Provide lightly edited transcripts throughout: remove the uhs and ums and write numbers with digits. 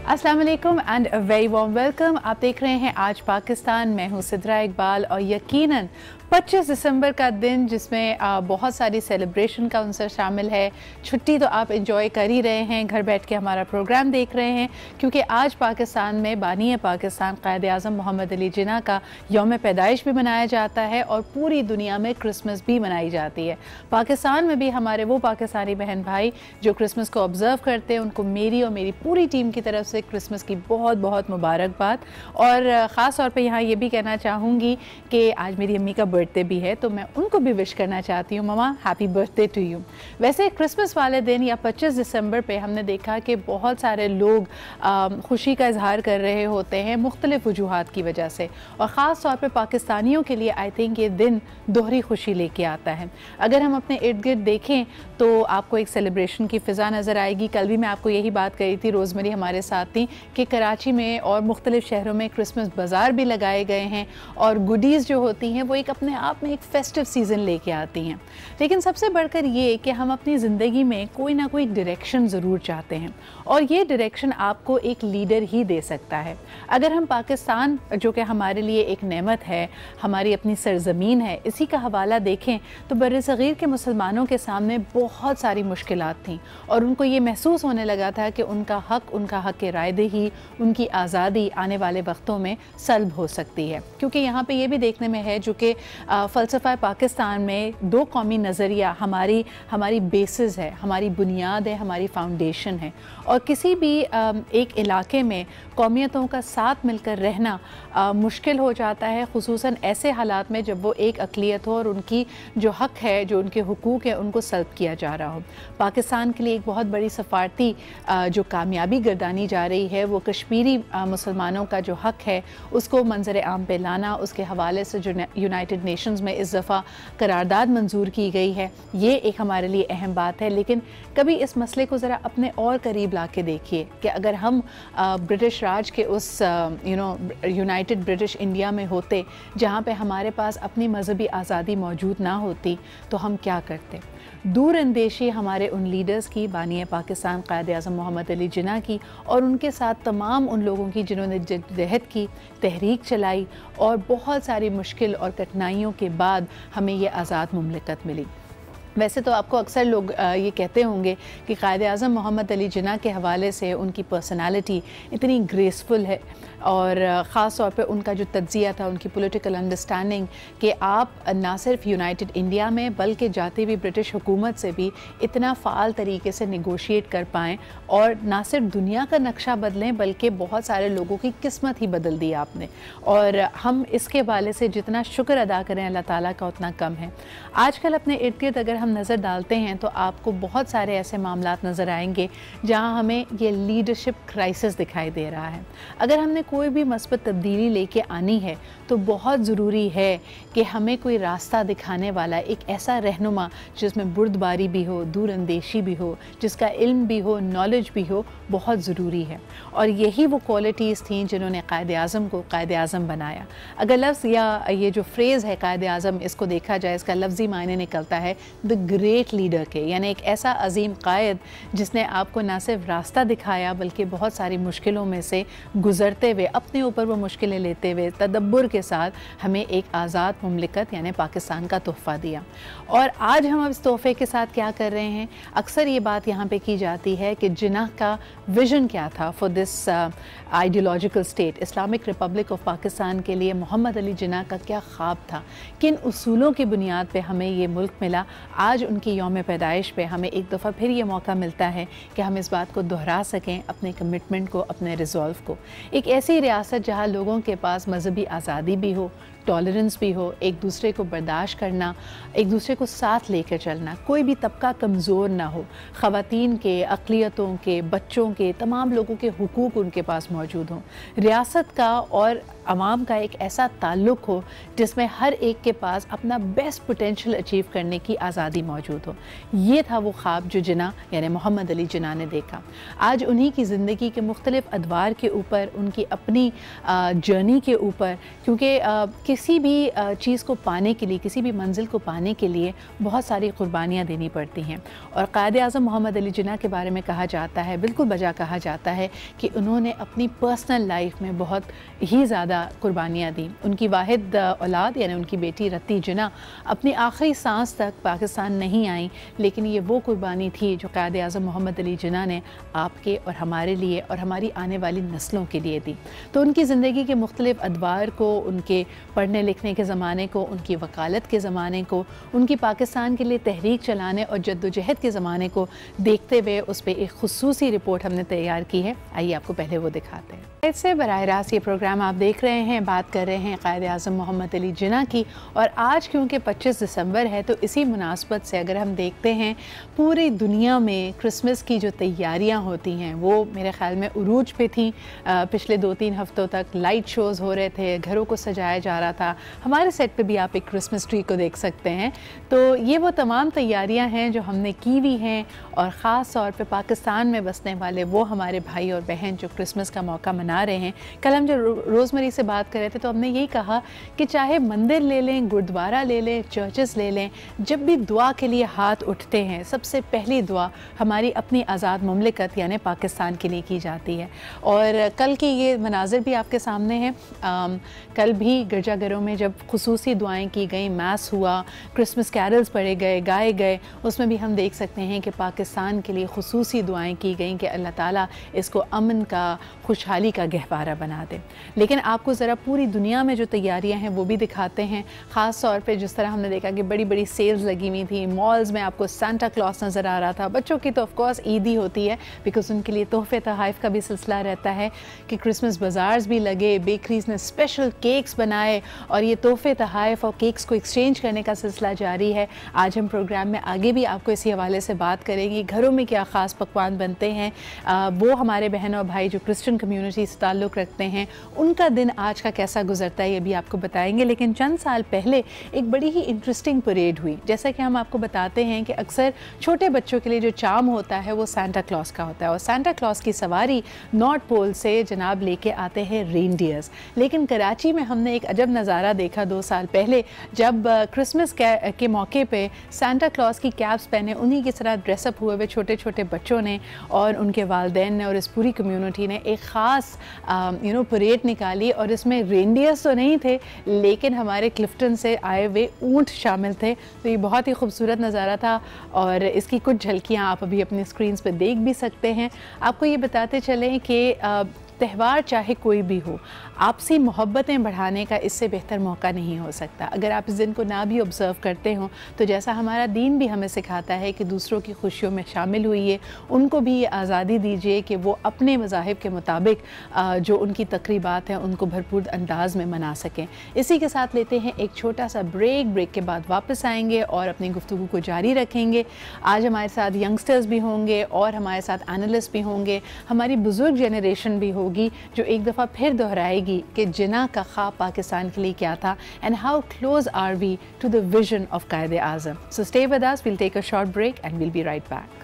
अस्सलाम वालेकुम and a very warm welcome. आप देख रहे हैं आज पाकिस्तान। मैं हूं सिद्रा इकबाल और यकीनन 25 दिसंबर का दिन जिसमें बहुत सारी सेलिब्रेशन का उनसे शामिल है। छुट्टी तो आप इंजॉय कर ही रहे हैं, घर बैठ के हमारा प्रोग्राम देख रहे हैं, क्योंकि आज पाकिस्तान में बानी पाकिस्तान क़ायद-ए-आज़म मोहम्मद अली जिन्ना का यौम पैदाइश भी मनाया जाता है और पूरी दुनिया में क्रिसमस भी मनाई जाती है। पाकिस्तान में भी हमारे वो पाकिस्तानी बहन भाई जो क्रिसमस को ऑब्ज़र्व करते हैं, उनको मेरी और मेरी पूरी टीम की तरफ से क्रिसमस की बहुत बहुत मुबारकबाद। और ख़ास तौर पे यहाँ ये भी कहना चाहूँगी कि आज मेरी अम्मी का बर्थडे भी है, तो मैं उनको भी विश करना चाहती हूँ, mama happy birthday to you. वैसे क्रिसमस वाले दिन या 25 दिसंबर पे हमने देखा कि बहुत सारे लोग खुशी का इजहार कर रहे होते हैं मुख्तलिफ वजूहात की वजह से, और ख़ास तौर पे पाकिस्तानियों के लिए आई थिंक ये दिन दोहरी खुशी लेके आता है। अगर हम अपने इर्द गिर्द देखें तो आपको एक सेलिब्रेशन की फ़िज़ा नज़र आएगी। कल भी मैं आपको यही बात कही थी, रोज़मेरी हमारे साथ थी कि कराची में और मुख्तलिफ शहरों में क्रिसमस बाज़ार भी लगाए गए हैं और गुडीज़ जो होती हैं वो एक अपने आप में एक फेस्टिव सीज़न लेके आती हैं। लेकिन सबसे बढ़कर ये कि हम अपनी ज़िंदगी में कोई ना कोई डायरेक्शन ज़रूर चाहते हैं, और ये डायरेक्शन आपको एक लीडर ही दे सकता है। अगर हम पाकिस्तान जो कि हमारे लिए एक नेमत है, हमारी अपनी सरज़मीन है, इसी का हवाला देखें तो बर्र-ए-सग़ीर के मुसलमानों के सामने बहुत सारी मुश्किलात थीं और उनको ये महसूस होने लगा था कि उनका हक़ राय दही, उनकी आज़ादी आने वाले वक्तों में सल्ब हो सकती है। क्योंकि यहाँ पे ये भी देखने में है जो कि फ़लसफ़ा पाकिस्तान में दो कौमी नज़रिया हमारी बेसिस है, हमारी बुनियाद है, हमारी फाउंडेशन है, और किसी भी एक इलाके में कौमियतों का साथ मिलकर रहना मुश्किल हो जाता है, ख़ुसूसन ऐसे हालात में जब वो एक अक़लियत हो और उनकी जो हक़ है, जो उनके हुकूक है, उनको सल्ब किया जा रहा हो। पाकिस्तान के लिए एक बहुत बड़ी सफ़ारती जो कामयाबी गर्दानी जा रही है वो कश्मीरी मुसलमानों का जो हक़ है उसको मंजर आम पे लाना, उसके हवाले से जो यूनाइटेड नेशंस में इस दफ़ा करारदाद मंजूर की गई है, ये एक हमारे लिए अहम बात है। लेकिन कभी इस मसले को ज़रा अपने और करीब ला के देखिए कि अगर हम ब्रिटिश राज के उस यूनाइटेड ब्रिटिश इंडिया में होते जहाँ पे हमारे पास अपनी मजहबी आज़ादी मौजूद ना होती तो हम क्या करते। दूर अंदेशी हमारे उन लीडर्स की, बानी पाकिस्तान क़ायद-ए-आज़म मोहम्मद अली जिन्ना की, और उनके साथ तमाम उन लोगों की जिन्होंने जद्दोजहद की, तहरीक चलाई और बहुत सारी मुश्किल और कठिनाइयों के बाद हमें ये आज़ाद मुमलिकत मिली। वैसे तो आपको अक्सर लोग ये कहते होंगे कि क़ायद-ए-आज़म मोहम्मद अली जिन्ना के हवाले से उनकी पर्सनालिटी इतनी ग्रेसफुल है, और ख़ास तौर पे उनका जो तज्ज़िया था, उनकी पॉलिटिकल अंडरस्टैंडिंग कि आप ना सिर्फ यूनाइटेड इंडिया में बल्कि जाती हुई ब्रिटिश हुकूमत से भी इतना फ़ाल तरीके से नेगोशिएट कर पाएँ और ना सिर्फ दुनिया का नक्शा बदलें बल्कि बहुत सारे लोगों की किस्मत ही बदल दी आपने। और हम इसके हवाले से जितना शुक्र अदा करें अल्लाह ताला का उतना कम है। आजकल अपने इर्द गिर्द अगर हम नज़र डालते हैं तो आपको बहुत सारे ऐसे मामलात नज़र आएंगे जहाँ हमें ये लीडरशिप क्राइसिस दिखाई दे रहा है। अगर हमने कोई भी मस्बत तब्दीली लेके आनी है तो बहुत ज़रूरी है कि हमें कोई रास्ता दिखाने वाला एक ऐसा रहनुमा जिसमें बुर्दबारी भी हो, दूर अंदेशी भी हो, जिसका इल्म भी हो, नॉलेज भी हो, बहुत ज़रूरी है। और यही वो क्वालिटीज़ थीं जिन्होंने क़ायद-ए-आज़म को क़ायद-ए-आज़म बनाया। अगर लफ्ज़ या ये जो फ्रेज़ है क़ायद-ए-आज़म, इसको देखा जाए, इसका लफ्ज़ी मायने निकलता है द ग्रेट लीडर के, यानी एक ऐसा अजीम कायद जिसने आपको ना सिर्फ रास्ता दिखाया बल्कि बहुत सारी मुश्किलों में से गुज़रते हुए, अपने ऊपर वो मुश्किलें लेते हुए तदब्बुर के साथ हमें एक आज़ाद मुमलिकत यानी पाकिस्तान का तोहफ़ा दिया। और आज हम इस तोहफ़े के साथ क्या कर रहे हैं, अक्सर ये बात यहाँ पे की जाती है कि जिन्ना का विज़न क्या था for this ideological state, Islamic Republic of Pakistan के लिए मोहम्मद अली जिन्ना का क्या ख्वाब था, किन उसूलों की बुनियाद पे हमें ये मुल्क मिला। आज उनकी यौम पैदाइश पे हमें एक दफ़ा फिर ये मौका मिलता है कि हम इस बात को दोहरा सकें, अपने कमिटमेंट को, अपने रिज़ॉल्व को। एक ऐसी रियासत जहाँ लोगों के पास मजहबी आज़ादी भी हो, टॉलरेंस भी हो, एक दूसरे को बर्दाश्त करना, एक दूसरे को साथ लेकर चलना, कोई भी तबका कमज़ोर ना हो, ख़वातीन के, अक़लियतों के, बच्चों के, तमाम लोगों के हुकूक उनके पास मौजूद हों। रियासत का और आवाम का एक ऐसा ताल्लुक़ हो जिसमें हर एक के पास अपना बेस्ट पोटेंशियल अचीव करने की आज़ादी मौजूद हो। ये था वो ख्वाब जो जिन्ना यानी मोहम्मद अली जिन्ना ने देखा। आज उन्हीं की ज़िंदगी के मुख्तलिफ़ अदवार के ऊपर, उनकी अपनी जर्नी के ऊपर, क्योंकि किसी भी चीज़ को पाने के लिए, किसी भी मंजिल को पाने के लिए बहुत सारी कुर्बानियाँ देनी पड़ती हैं। और क़ायद-ए-आज़म मोहम्मद अली जिन्ना के बारे में कहा जाता है, बिल्कुल बजा कहा जाता है कि उन्होंने अपनी पर्सनल लाइफ में बहुत ही ज़्यादा कुर्बानियाँ दी। उनकी वाहिद औलाद यानी उनकी बेटी रत्ती जिन्ना अपनी आखिरी सांस तक पाकिस्तान नहीं आई, लेकिन ये वो कुर्बानी थी जो क़ायद-ए-आज़म मोहम्मद अली जिन्ना ने आपके और हमारे लिए और हमारी आने वाली नस्लों के लिए दी। तो उनकी ज़िंदगी के मुख्तलिफ़ अदवार को, उनके पढ़ने लिखने के ज़माने को, उनकी वकालत के ज़माने को, उनकी पाकिस्तान के लिए तहरीक चलाने और जद्दोजहद के ज़माने को देखते हुए उस पर एक खुसूसी रिपोर्ट हमने तैयार की है। आइए आपको पहले वो दिखाते हैं। इससे बराह रास्त ये प्रोग्राम आप देख रहे हैं, बात कर रहे हैं क़ायद-ए-आज़म मोहम्मद अली जिन्ना की। और आज क्योंकि 25 दिसंबर है तो इसी मुनासबत से अगर हम देखते हैं पूरी दुनिया में क्रिसमस की जो तैयारियां होती हैं वो मेरे ख़्याल में उरूज पे थी। पिछले 2-3 हफ़्तों तक लाइट शोज़ हो रहे थे, घरों को सजाया जा रहा था। हमारे सेट पे भी आप एक क्रिसमस ट्री को देख सकते हैं। तो ये वो तमाम तैयारियां हैं जो हमने की हुई हैं, और ख़ास तौर पे पाकिस्तान में बसने वाले वो हमारे भाई और बहन जो क्रिसमस का मौका मना रहे हैं। कल हम जब रोज़मरी से बात कर रहे थे तो हमने यही कहा कि चाहे मंदिर ले लें, गुरुद्वारा ले लें, चर्चेस ले लें, जब भी दुआ के लिए हाथ उठते हैं सबसे पहली दुआ हमारी अपनी आज़ाद मुमलिकत यानी पाकिस्तान के लिए की जाती है। और कल की ये मनाजिर भी आपके सामने हैं। कल भी गिरजाघरों में जब खुसूसी दुआएं की गई, मैस हुआ, क्रिसमस कैरल्स पढ़े गए, गाए गए, उसमें भी हम देख सकते हैं कि पाकिस्तान के लिए खुसूसी दुआएं की गई कि अल्लाह ताला इसको अमन का, खुशहाली का गहवारा बना दे। लेकिन आपको ज़रा पूरी दुनिया में जो तैयारियां हैं वो भी दिखाते हैं। ख़ास तौर पे जिस तरह हमने देखा कि बड़ी बड़ी सेल्स लगी हुई थी, मॉल्स में आपको सांता क्लॉस नज़र आ रहा था। बच्चों की तो ऑफ कोर्स ईद ही होती है, बिकॉज उनके लिए तोहफ़े तोहाइफ का भी सिलसिला रहता है कि क्रिसमस बाज़ार्स भी लगे, बेकरीज़ ने स्पेशल केक्स बनाए और ये तोहफ़े तोहाइफ और केक्स को एक्सचेंज करने का सिलसिला जारी है। आज हम प्रोग्राम में आगे भी आपको इसी हवाले से बात करेंगे। घरों में क्या ख़ास पकवान बनते हैं, वो हमारे बहन और भाई जो क्रिश्चियन कम्यूनिटी से ताल्लुक़ रखते हैं उनका दिन आज का कैसा गुजरता है ये भी आपको बताएंगे। लेकिन चंद साल पहले एक बड़ी ही इंटरेस्टिंग परेड हुई। जैसा कि हम आपको बताते हैं कि अक्सर छोटे बच्चों के लिए जो चार्म होता है वो सांता क्लॉस का होता है, और सांता क्लॉस की सवारी नॉर्थ पोल से जनाब लेके आते हैं रेनडियर्स। लेकिन कराची में हमने एक अजब नज़ारा देखा 2 साल पहले, जब क्रिसमस के मौके पे सांता क्लॉस की कैप्स पहने उन्हीं की तरह ड्रेसअप हुए छोटे छोटे बच्चों ने और उनके वालिदैन ने और इस पूरी कम्यूनिटी ने एक ख़ास परेड निकाली। और इसमें रेनडियर्स तो नहीं थे, लेकिन हमारे क्लिफ्टन से आए हुए ऊँट शामिल थे। तो ये बहुत ही खूबसूरत नज़ारा था और इसकी कुछ झलकियाँ आप अभी अपनी स्क्रीन्स पे देख भी सकते हैं। आपको ये बताते चलें कि त्यौहार चाहे कोई भी हो, आपसी मोहब्बतें बढ़ाने का इससे बेहतर मौका नहीं हो सकता। अगर आप इस दिन को ना भी ऑब्ज़र्व करते हो तो जैसा हमारा दीन भी हमें सिखाता है कि दूसरों की खुशियों में शामिल हुइए, उनको भी ये आज़ादी दीजिए कि वो अपने मज़ाहिब के मुताबिक जो उनकी तकरीबात हैं उनको भरपूर अंदाज में मना सकें। इसी के साथ लेते हैं एक छोटा सा ब्रेक के बाद वापस आएंगे और अपनी गुफ्तगू को जारी रखेंगे। आज हमारे साथ यंगस्टर्स भी होंगे और हमारे साथ एनालिस्ट भी होंगे, हमारी बुज़ुर्ग जनरेशन भी होगी जो एक दफ़ा फिर दोहराएगी कि जिन्ना का ख्वाब पाकिस्तान के लिए क्या था and how close are we to the vision of Quaid-e-Azam. So stay with us, we'll take a short break and we'll be right back.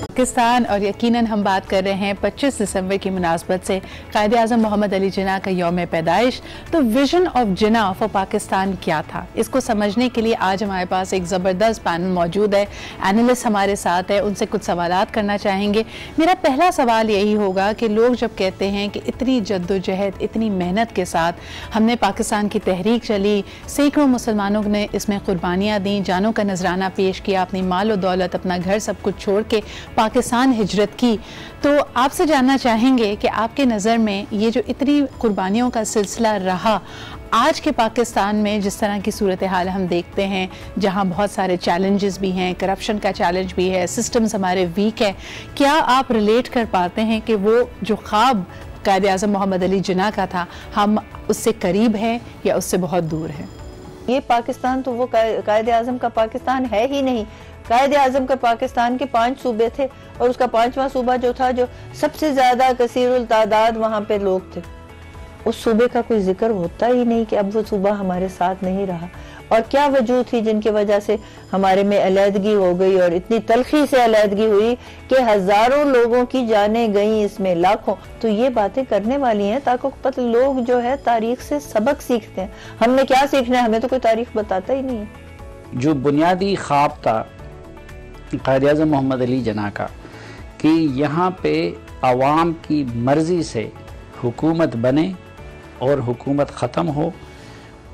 Pakistan और यकीनन हम बात कर रहे हैं 25 दिसंबर की मुनासबत से क़ायद-ए-आज़म मोहम्मद अली जिन्ना का यौम पैदाइश। तो vision of Jinnah for Pakistan क्या था, इसको समझने के लिए आज हमारे पास एक ज़बरदस्त पैनल मौजूद है। एनालिस्ट हमारे साथ है, उनसे कुछ सवालात करना चाहेंगे। मेरा पहला सवाल यही होगा कि लोग जब कहते हैं कि इतनी जद्दोजहद, इतनी मेहनत के साथ हमने पाकिस्तान की तहरीक चली, सैकड़ों मुसलमानों ने इसमें कुर्बानियाँ दी, जानों का नजराना पेश किया, अपनी माल व दौलत, अपना घर सब कुछ छोड़ के पाकिस्तान हिजरत की, तो आपसे जानना चाहेंगे कि आपके नज़र में ये जो इतनी कुर्बानियों का सिलसिला रहा, आज के पाकिस्तान में जिस तरह की सूरत हाल हम देखते हैं, जहां बहुत सारे चैलेंजेस भी हैं, करप्शन का चैलेंज भी है, सिस्टम्स हमारे वीक है, क्या आप रिलेट कर पाते हैं कि वो जो ख्वाब क़ायद-ए-आज़म मोहम्मद अली जिन्ना का था, हम उससे करीब हैं या उससे बहुत दूर हैं? ये पाकिस्तान तो वो क़ायद-ए-आज़म का पाकिस्तान है ही नहीं। क़ायद-ए-आज़म का पाकिस्तान के 5 सूबे थे और उसका 5वां सूबा जो था, जो सबसे ज्यादा कसीरुल तादाद वहाँ पे लोग थे, उस सूबे का कोई जिक्र होता ही नहीं कि अब वो सूबा हमारे साथ नहीं रहा। और क्या वजूद थी जिनकी वजह से हमारे में अलहदगी हो गई और इतनी तलखी से अलहदगी हुई कि हजारों लोगों की जानें गई, इसमें लाखों। तो ये बातें करने वाली हैं ताकि पता लोग जो है तारीख से सबक सीखते हैं। हमने क्या सीखना है, हमें तो कोई तारीख बताता ही नहीं है। जो बुनियादी ख्वाब था कायद-ए-आज़म मोहम्मद अली जिन्ना का कि यहाँ पे आवाम की मर्ज़ी से हुकूमत बने और हुकूमत ख़त्म हो,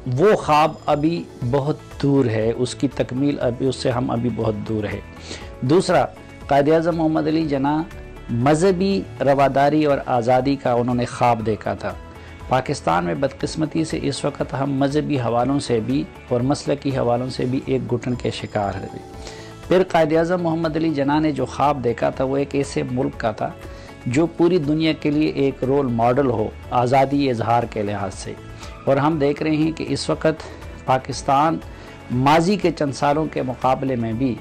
वो ख्वाब अभी बहुत दूर है, उसकी तकमील अभी, उससे हम अभी बहुत दूर है। दूसरा, कायद-ए-आज़म मोहम्मद अली जिन्ना मजहबी रवादारी और आज़ादी का उन्होंने ख्वाब देखा था। पाकिस्तान में बदकिस्मती से इस वक्त हम मजहबी हवालों से भी और मसलकी हवालों से भी एक घुटन के शिकार हैं। फिर कायद-ए-आज़म मोहम्मद अली जिन्ना ने जो ख्वाब देखा था वो एक ऐसे मुल्क का था जो पूरी दुनिया के लिए एक रोल मॉडल हो आज़ादी इजहार के लिहाज से। और हम देख रहे हैं कि इस वक्त पाकिस्तान माजी के चंद सालों के मुकाबले में भी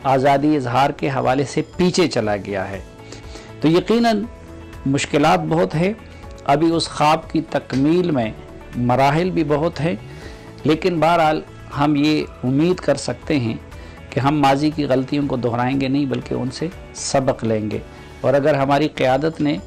आज़ादी इजहार के हवाले से पीछे चला गया है। तो यकीनन मुश्किलात बहुत है, अभी उस ख्वाब की तकमील में मराहिल भी बहुत है, लेकिन बहरहाल हम ये उम्मीद कर सकते हैं कि हम माजी की गलतियों को दोहराएंगे नहीं बल्कि उनसे सबक लेंगे। और अगर हमारी क़यादत ने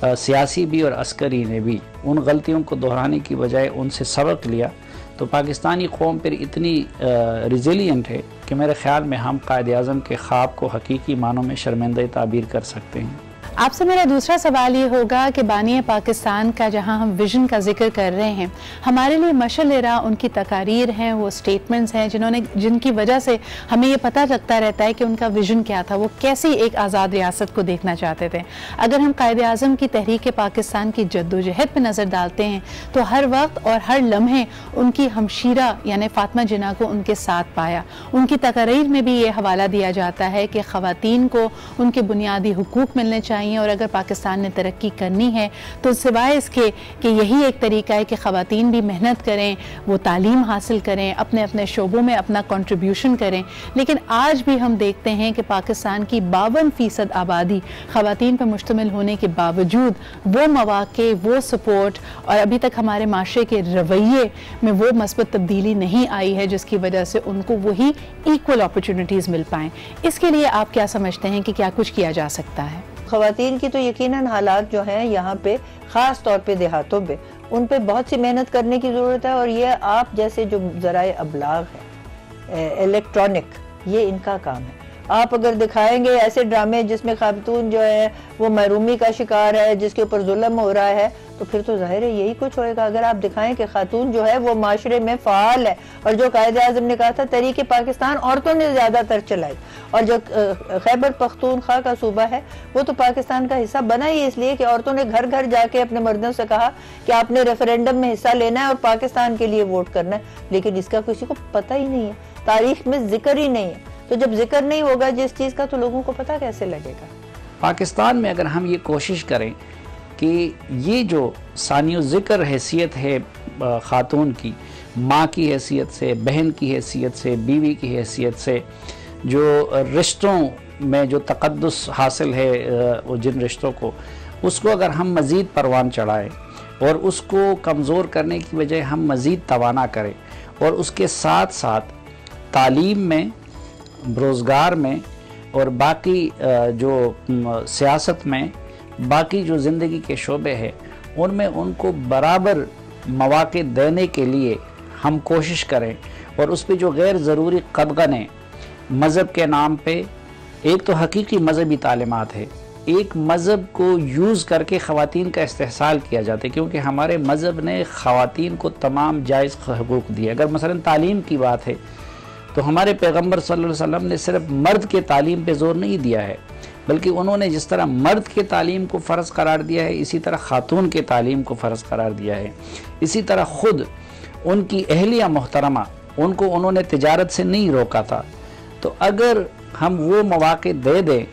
सियासी भी और अस्करी ने भी उन गलतियों को दोहराने की बजाय उनसे सबक लिया तो पाकिस्तानी कौम फिर इतनी रिजिलियंट है कि मेरे ख़्याल में हम कायद-ए-आज़म के ख्वाब को हकीकी मानों में शर्मिंदा ताबीर कर सकते हैं। आपसे मेरा दूसरा सवाल ये होगा कि बानी पाकिस्तान का जहां हम विज़न का जिक्र कर रहे हैं, हमारे लिए मशल-ए-रा उनकी तकारीर हैं, वो स्टेटमेंट्स हैं जिनकी वजह से हमें ये पता लगता रहता है कि उनका विज़न क्या था, वो कैसी एक आज़ाद रियासत को देखना चाहते थे। अगर हम कायद-ए-आज़म की तहरीक पाकिस्तान की जद्दोजहद पर नज़र डालते हैं तो हर वक्त और हर लम्हे उनकी हमशीरा यानी फ़ातिमा जिन्ना को उनके साथ पाया। उनकी तकारीर में भी ये हवाला दिया जाता है कि ख़वातीन को उनके बुनियादी हुकूक मिलने चाहिए और अगर पाकिस्तान ने तरक्की करनी है तो सिवाय इसके कि यही एक तरीका है कि ख़वातीन भी मेहनत करें, वो तालीम हासिल करें, अपने अपने शोबों में अपना कंट्रीब्यूशन करें। लेकिन आज भी हम देखते हैं कि पाकिस्तान की 52% आबादी ख़वातीन पर मुश्तमिल होने के बावजूद वो मौक़े, वो सपोर्ट और अभी तक हमारे माशरे के रवैये में वो मस्बत तब्दीली नहीं आई है जिसकी वजह से उनको वही इक्वल अपॉर्चुनिटीज़ मिल पाएँ। इसके लिए आप क्या समझते हैं कि क्या कुछ किया जा सकता है? ख़वातीन की तो यकीनन हालात जो हैं यहाँ पे ख़ास तौर पे देहातों पे उन पे बहुत सी मेहनत करने की ज़रूरत है। और ये आप जैसे जो ज़राए अबलाग है, इलेक्ट्रॉनिक, ये इनका काम है। आप अगर दिखाएंगे ऐसे ड्रामे जिसमें खातून जो है वो महरूमी का शिकार है, जिसके ऊपर जुल्म हो रहा है, तो फिर तो जाहिर है यही कुछ होएगा। अगर आप दिखाएं कि खातून जो है वो माशरे में फ़ाल है और जो कायद-ए-आज़म ने कहा था तहरीक पाकिस्तान औरतों ने ज़्यादातर चलाई, और जो खैबर पख्तूनख्वा का सूबा है वो तो पाकिस्तान का हिस्सा बना ही इसलिए कि औरतों ने घर घर जाके अपने मर्दों से कहा कि आपने रेफरेंडम में हिस्सा लेना है और पाकिस्तान के लिए वोट करना है। लेकिन इसका किसी को पता ही नहीं है, तारीख में जिक्र ही नहीं है। तो जब जिक्र नहीं होगा जिस चीज़ का तो लोगों को पता कैसे लगेगा? पाकिस्तान में अगर हम ये कोशिश करें कि ये जो सानियो ज़िक्र हैसियत है ख़ातून की, माँ की हैसियत से, बहन की हैसियत से, बीवी की हैसियत से, जो रिश्तों में जो तक़द्दुस हासिल है जिन रिश्तों को, उसको अगर हम मज़ीद परवान चढ़ाएँ और उसको कमज़ोर करने की बजाय हम मज़ीद तवाना करें और उसके साथ साथ तालीम में, रोज़गार में और बाकी जो सियासत में, बाकी जो ज़िंदगी के शोबे हैं उनमें उनको बराबर मौक़े देने के लिए हम कोशिश करें। और उस पर जो गैर ज़रूरी कदगने मज़हब के नाम पे, एक तो हकीकी मज़हबी तालीमात है, एक मज़हब को यूज़ करके ख़वातीन का इस्तेहसाल किया जाता है, क्योंकि हमारे मज़हब ने ख़वातीन को तमाम जायज़ हुकूक दिए। अगर मसलन तालीम की बात है तो हमारे पैगम्बर सल्लल्लाहु अलैहि वसल्लम ने सिर्फ मर्द के तालीम पे ज़ोर नहीं दिया है, बल्कि उन्होंने जिस तरह मर्द के तालीम को फ़र्ज़ करार दिया है इसी तरह ख़ातून के तालीम को फ़र्ज़ करार दिया है। इसी तरह ख़ुद उनकी अहलिया मोहतरमा, उनको उन्होंने तिजारत से नहीं रोका था। तो अगर हम वो मौक़े दे दें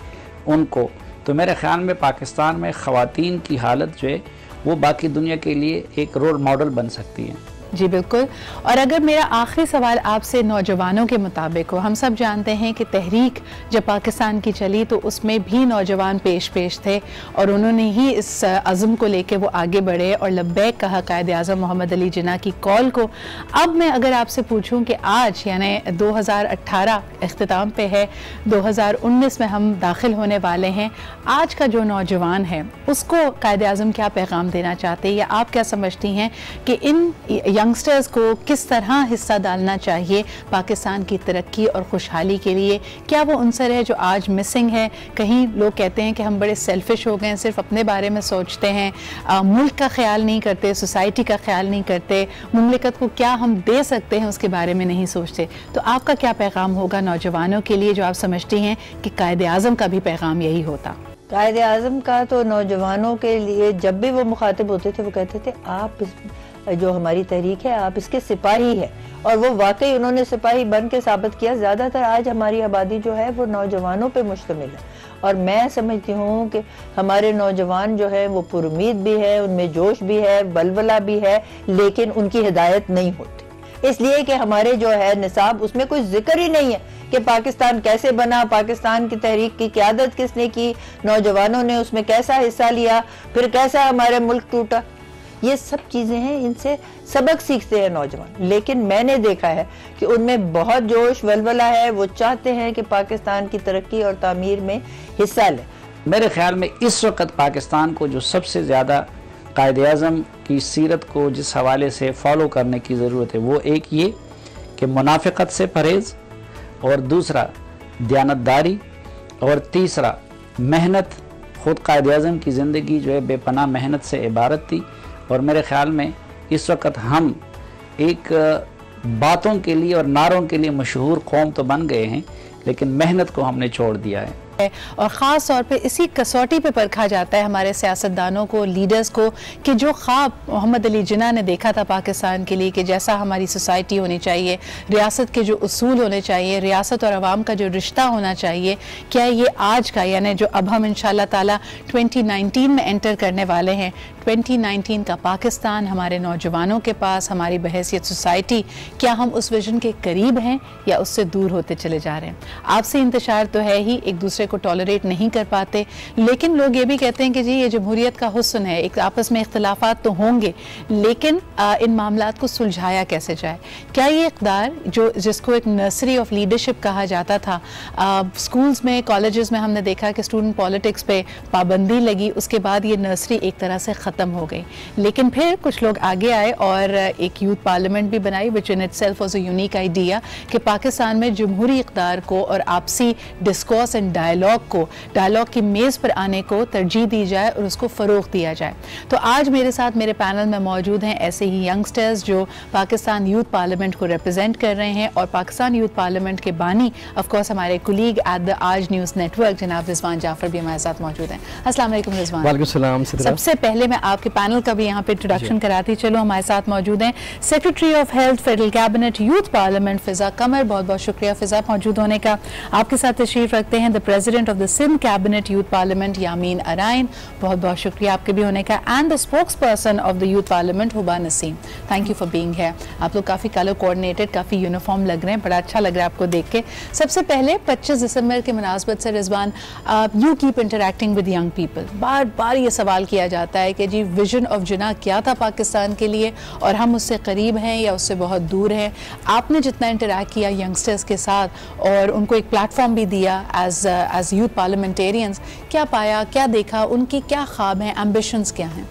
उनको, तो मेरे ख़्याल में पाकिस्तान में ख़वातीन की हालत जो है वो बाकी दुनिया के लिए एक रोल मॉडल बन सकती है। जी बिल्कुल। और अगर मेरा आखिरी सवाल आपसे नौजवानों के मुताबिक हो, हम सब जानते हैं कि तहरीक जब पाकिस्तान की चली तो उसमें भी नौजवान पेश थे और उन्होंने ही इस अज़म को लेके वो आगे बढ़े और लब्बैक कहा कायद आज़म मोहम्मद अली जिन्ना की कॉल को। अब मैं अगर आपसे पूछूं कि आज यानी 2018 इख्तिताम पे है, 2019 में हम दाखिल होने वाले हैं, आज का जो नौजवान है उसको कायद आज़म क्या पैगाम देना चाहते हैं, या आप क्या समझती हैं कि इन यंगस्टर्स को किस तरह हिस्सा डालना चाहिए पाकिस्तान की तरक्की और खुशहाली के लिए? क्या वो उनसर है जो आज मिसिंग है? कहीं लोग कहते हैं कि हम बड़े सेल्फिश हो गए हैं, सिर्फ अपने बारे में सोचते हैं, मुल्क का ख्याल नहीं करते, सोसाइटी का ख्याल नहीं करते, मुमलिकत को क्या हम दे सकते हैं उसके बारे में नहीं सोचते। तो आपका क्या पैगाम होगा नौजवानों के लिए जो आप समझती हैं कि कायद आज़म का भी पैगाम यही होता? कायद आज़म का तो नौजवानों के लिए जब भी वो मुखातिब होते थे वो कहते थे आप जो हमारी तहरीक है आप इसके सिपाही है, और वो वाकई उन्होंने सिपाही बन के साबित किया। ज़्यादातर आज हमारी आबादी जो है वो नौजवानों पे मुश्तमिल है, और मैं समझती हूँ कि हमारे नौजवान जो है वो पुरुमीद भी है, उनमें जोश भी है, बलबला भी है, लेकिन उनकी हिदायत नहीं होती, इसलिए कि हमारे जो है निसाब उसमें कोई जिक्र ही नहीं है कि पाकिस्तान कैसे बना, पाकिस्तान की तहरीक की क़यादत किसने की, नौजवानों ने उसमें कैसा हिस्सा लिया, फिर कैसा हमारे मुल्क टूटा। ये सब चीज़ें हैं, इनसे सबक सीखते हैं नौजवान। लेकिन मैंने देखा है कि उनमें बहुत जोश वलवला है, वो चाहते हैं कि पाकिस्तान की तरक्की और तामीर में हिस्सा लें। मेरे ख्याल में इस वक्त पाकिस्तान को जो सबसे ज़्यादा कायद आज़म की सीरत को जिस हवाले से फॉलो करने की ज़रूरत है वो एक ये कि मुनाफिकत से परहेज़, और दूसरा दयानतदारी, और तीसरा मेहनत। ख़ुद कायद आज़म की ज़िंदगी जो है बेपनाह मेहनत से इबारत थी, और मेरे ख़्याल में इस वक्त हम एक बातों के लिए और नारों के लिए मशहूर कौम तो बन गए हैं, लेकिन मेहनत को हमने छोड़ दिया है। और ख़ास तौर पे इसी कसौटी पे परखा जाता है हमारे सियासतदानों को, लीडर्स को, कि जो ख्वाब मोहम्मद अली जिन्ना ने देखा था पाकिस्तान के लिए कि जैसा हमारी सोसाइटी होनी चाहिए, रियासत के जो उसूल होने चाहिए, रियासत और आवाम का जो रिश्ता होना चाहिए, क्या ये आज का, यानी जो अब हम इंशाल्लाह ताला 2019 में एंटर करने वाले हैं, 2019 का पाकिस्तान हमारे नौजवानों के पास, हमारी बहैसियत सोसाइटी, क्या हम उस विजन के करीब हैं या उससे दूर होते चले जा रहे हैं? आपसी इंतशार तो है ही, एक दूसरे को टॉलरेट नहीं कर पाते, लेकिन लोग ये भी कहते हैं कि जी ये जमहूरियत का हुस्न है, एक आपस में इख्तलाफात तो होंगे, लेकिन इन मामलात को सुलझाया कैसे जाए? क्या ये इक़दार जो जिसको एक नर्सरी ऑफ लीडरशिप कहा जाता था, स्कूल्स में, कॉलेजेस में हमने देखा कि स्टूडेंट पॉलिटिक्स पे पाबंदी लगी, उसके बाद ये नर्सरी एक तरह से ख़त्म हो गई, लेकिन फिर कुछ लोग आगे आए और एक यूथ पार्लियामेंट भी बनाई, which in itself was a unique idea कि पाकिस्तान में जमहूरी इक़दार को और आपसी डिस्कोर्स एंड डायलॉग की मेज़ पर आने को तरजीह दी जाए और उसको फ़रोग़ दिया जाए। तो आज मेरे साथ मेरे पैनल में मौजूद हैं ऐसे ही यंगस्टर्स जो पाकिस्तान यूथ पार्लियामेंट को रिप्रेजेंट कर रहे हैं, और पाकिस्तान यूथ पार्लियामेंट के बानी ऑफ कोर्स हमारे कुलीग एट द आज न्यूज़ नेटवर्क जनाब रिजवान जाफर भी हमारे साथ मौजूद हैं। अस्सलाम वालेकुम रिजवान। वालेकुम सलाम। सबसे पहले मैं आपके पैनल का भी यहाँ पे इंट्रोडक्शन कराती चलो। हमारे साथ मौजूद हैं secretary of health federal cabinet youth parliament Fiza Qamar, बहुत बहुत शुक्रिया फ़िज़ा मौजूद होने का। आपके साथ तशरीफ़ रखते हैं the president of the Sindh cabinet youth parliament Yamin Arain, बहुत बहुत शुक्रिया आपके भी होने का, and the spokesperson of the youth parliament Huba Naseem, thank you for being here. आप लोग काफ़ी कलर कोऑर्डिनेटेड, काफ़ी यूनिफॉर्म लग रहे हैं, बड़ा अच्छा लग रहा है आपको देख के। सबसे पहले 25 दिसंबर के मुनासबत से Rizwan, you keep interacting with young people, बार बार ये सवाल किया जाता है कि जी विजन ऑफ जिन्ना क्या था पाकिस्तान के लिए, और हम उससे करीब हैं या उससे बहुत दूर हैं? आपने जितना इंटरेक्ट किया यंगस्टर्स के साथ और उनको एक प्लेटफॉर्म भी दिया एज यूथ पार्लियामेंटेरियंस, क्या पाया, क्या देखा, उनकी क्या ख्वाब हैं, एम्बिशंस क्या हैं?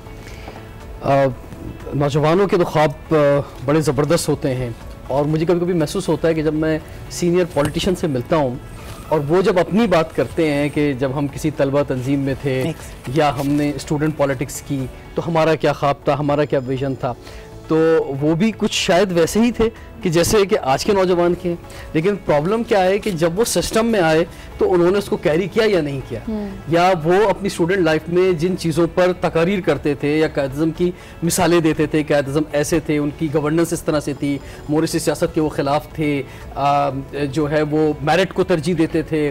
नौजवानों के तो ख्वाब बड़े ज़बरदस्त होते हैं, और मुझे कभी कभी महसूस होता है कि जब मैं सीनियर पॉलिटिशियन से मिलता हूँ और वो जब अपनी बात करते हैं कि जब हम किसी तलबा तंजीम में थे या हमने स्टूडेंट पॉलिटिक्स की तो हमारा क्या ख्वाब था, हमारा क्या विजन था, तो वो भी कुछ शायद वैसे ही थे कि जैसे कि आज के नौजवान के। लेकिन प्रॉब्लम क्या है कि जब वो सिस्टम में आए तो उन्होंने उसको कैरी किया या नहीं किया, या वो अपनी स्टूडेंट लाइफ में जिन चीज़ों पर तकारीर करते थे या कायद-ए-आज़म की मिसालें देते थे, कायद-ए-आज़म ऐसे थे, उनकी गवर्नेंस इस तरह से थी, मोरिसी सियासत के वो ख़िलाफ़ थे, जो है वो मेरिट को तरजीह देते थे,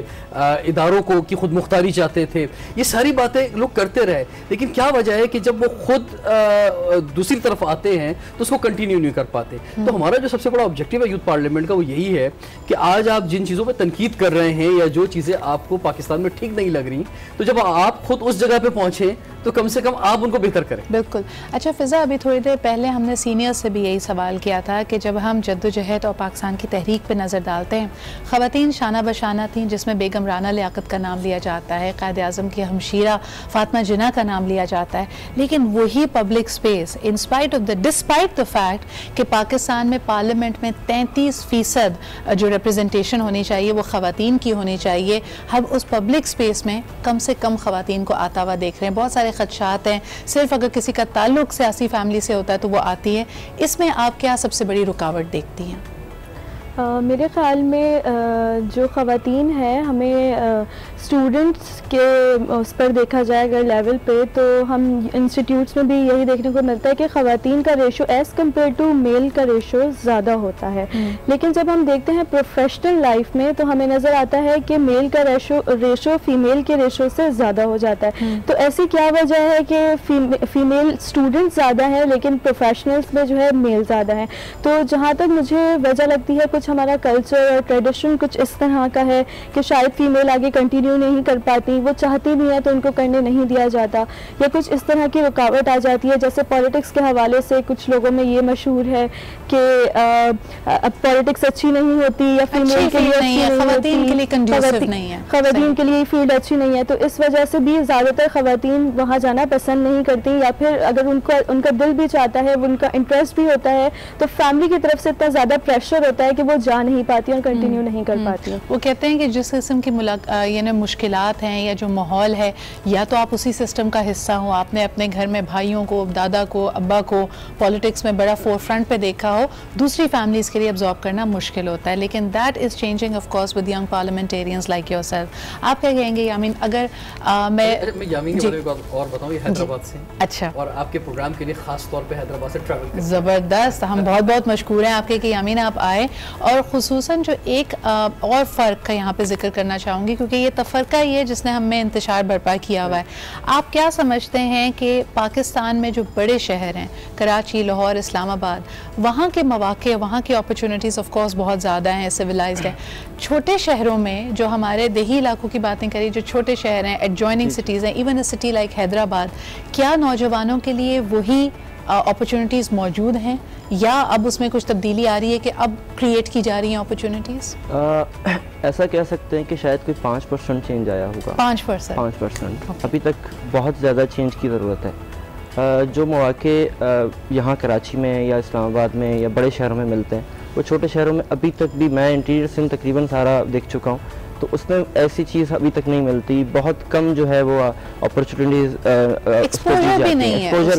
इदारों को की खुद मुख्तारी चाहते थे, ये सारी बातें लोग करते रहे। लेकिन क्या वजह है कि जब वो खुद दूसरी तरफ आते हैं तो उसको कंटिन्यू नहीं कर पाते। तो हमारा जो सबसे बड़ा ऑब्जेक्टिव है यूथ पार्लियामेंट का वो यही है कि आज आप जिन चीज़ों पर तनकीद कर रहे हैं या जो चीज़ें आपको पाकिस्तान में ठीक नहीं लग रही, तो जब आप खुद उस जगह पे पहुंचे तो कम से कम आप उनको बेहतर करें। बिल्कुल। अच्छा फ़िज़ा, अभी थोड़ी देर पहले हमने सीनियर से भी यही सवाल किया था कि जब हम जद्दोजहद और पाकिस्तान की तहरीक पे नज़र डालते हैं, ख़वातीन शाना बशाना थी, जिसमें बेगम राना लियाकत का नाम लिया जाता है, कायद आज़म की हमशीरा फ़ातिमा जिन्ना का नाम लिया जाता है, लेकिन वही public space despite the fact कि पाकिस्तान में पार्लियामेंट में 33% जो रिप्रेजेंटेशन होनी चाहिए वो ख़वातीन की होनी चाहिए, हम उस पब्लिक स्पेस में कम से कम ख़वातीन को आता हुआ देख रहे हैं। बहुत सारे खदशात हैं, सिर्फ अगर किसी का ताल्लुक सियासी फैमिली से होता है तो वो आती है। इसमें आप क्या सबसे बड़ी रुकावट देखती हैं? मेरे ख़्याल में जो ख़वातीन हैं, हमें स्टूडेंट्स के उस पर देखा जाए अगर लेवल पे, तो हम इंस्टीट्यूट्स में भी यही देखने को मिलता है कि ख़वातीन का ratio as compare to male का रेशो ज़्यादा होता है। लेकिन जब हम देखते हैं प्रोफेशनल लाइफ में तो हमें नज़र आता है कि मेल का रेशो फ़ीमेल के रेशो से ज़्यादा हो जाता है। तो ऐसी क्या वजह है कि फ़ीमेल स्टूडेंट्स ज़्यादा हैं लेकिन प्रोफेशनल्स में जो है मेल ज़्यादा है? तो जहाँ तक मुझे वजह लगती है, हमारा कल्चर और ट्रेडिशन कुछ इस तरह का है कि शायद फीमेल आगे कंटिन्यू नहीं कर पाती, वो चाहती भी है तो उनको करने नहीं दिया जाता, या कुछ इस तरह की रुकावट आ जाती है। जैसे पॉलिटिक्स के हवाले से कुछ लोगों में ये मशहूर है कि पॉलिटिक्स अच्छी नहीं होती या फीमेल के लिए ख़वातीन के लिए कंड्यूसिव नहीं है, ख़वातीन के लिए फील्ड अच्छी नहीं है। तो इस वजह से भी ज़्यादातर ख़वातीन वहाँ जाना पसंद नहीं करती, या फिर अगर उनका दिल भी चाहता है, उनका इंटरेस्ट भी होता है, तो फैमिली की तरफ से इतना ज़्यादा प्रेशर होता है कि वो जा नहीं पाती और कंटिन्यू नहीं कर पाती। वो कहते हैं कि जिस किस्म की यानी मुश्किलात हैं या जो माहौल है, या तो आप उसी सिस्टम का हिस्सा हो, आपने अपने घर में भाइयों को, दादा को, अब्बा को पॉलिटिक्स में बड़ा फोर फ्रंट पे देखा हो, दूसरी फैमिलीज़ के लिए अब्जॉर्ब करना मुश्किल होता है। लेकिन that is changing of course with young parliamentarians like yourself. आप क्या कहेंगे यामीन? अगर मैं यामीन के बारे में और बताऊं, ये हैदराबाद से, अच्छा, और आपके प्रोग्राम के लिए खास तौर पे हैदराबाद से ट्रैवल, ज़बरदस्त, हम बहुत बहुत मशकूर हैं आपके कि यामीन आप आए। और ख़ुसूसन जो एक और फ़र्क का यहाँ पे जिक्र करना चाहूँगी, क्योंकि ये तफ़रक़ा ही है जिसने हम में इंतशार बर्पा किया हुआ है। आप क्या समझते हैं कि पाकिस्तान में जो बड़े शहर हैं, कराची, लाहौर, इस्लामाबाद, वहाँ के मौक़े, वहाँ की अपॉर्चुनिटीज़ ऑफ कोर्स बहुत ज़्यादा हैं, सिविलाइज्ड है। छोटे शहरों में जो हमारे देही इलाकों की बातें करें, जो छोटे शहर हैं, एडजॉइनिंग सिटीज़ हैं, इवन अ सिटी लाइक हैदराबाद, क्या नौजवानों के लिए वही अपॉर्चुनिटीज़ मौजूद हैं, या अब उसमें कुछ तब्दीली आ रही है कि अब क्रिएट की जा रही हैं अपॉर्चुनिटीज़? ऐसा कह सकते हैं कि शायद कोई 5% चेंज आया होगा। 5%। अभी तक बहुत ज़्यादा चेंज की ज़रूरत है। जो मौके यहाँ कराची में या इस्लामाबाद में या बड़े शहरों में मिलते हैं, वो छोटे शहरों में अभी तक भी, मैं इंटीरियर सिंध तकरीबन सारा देख चुका हूँ, तो उसमें ऐसी चीज़ अभी तक नहीं मिलती। बहुत कम जो है वो अपॉर्चुनिटीज़, एक्सपोजर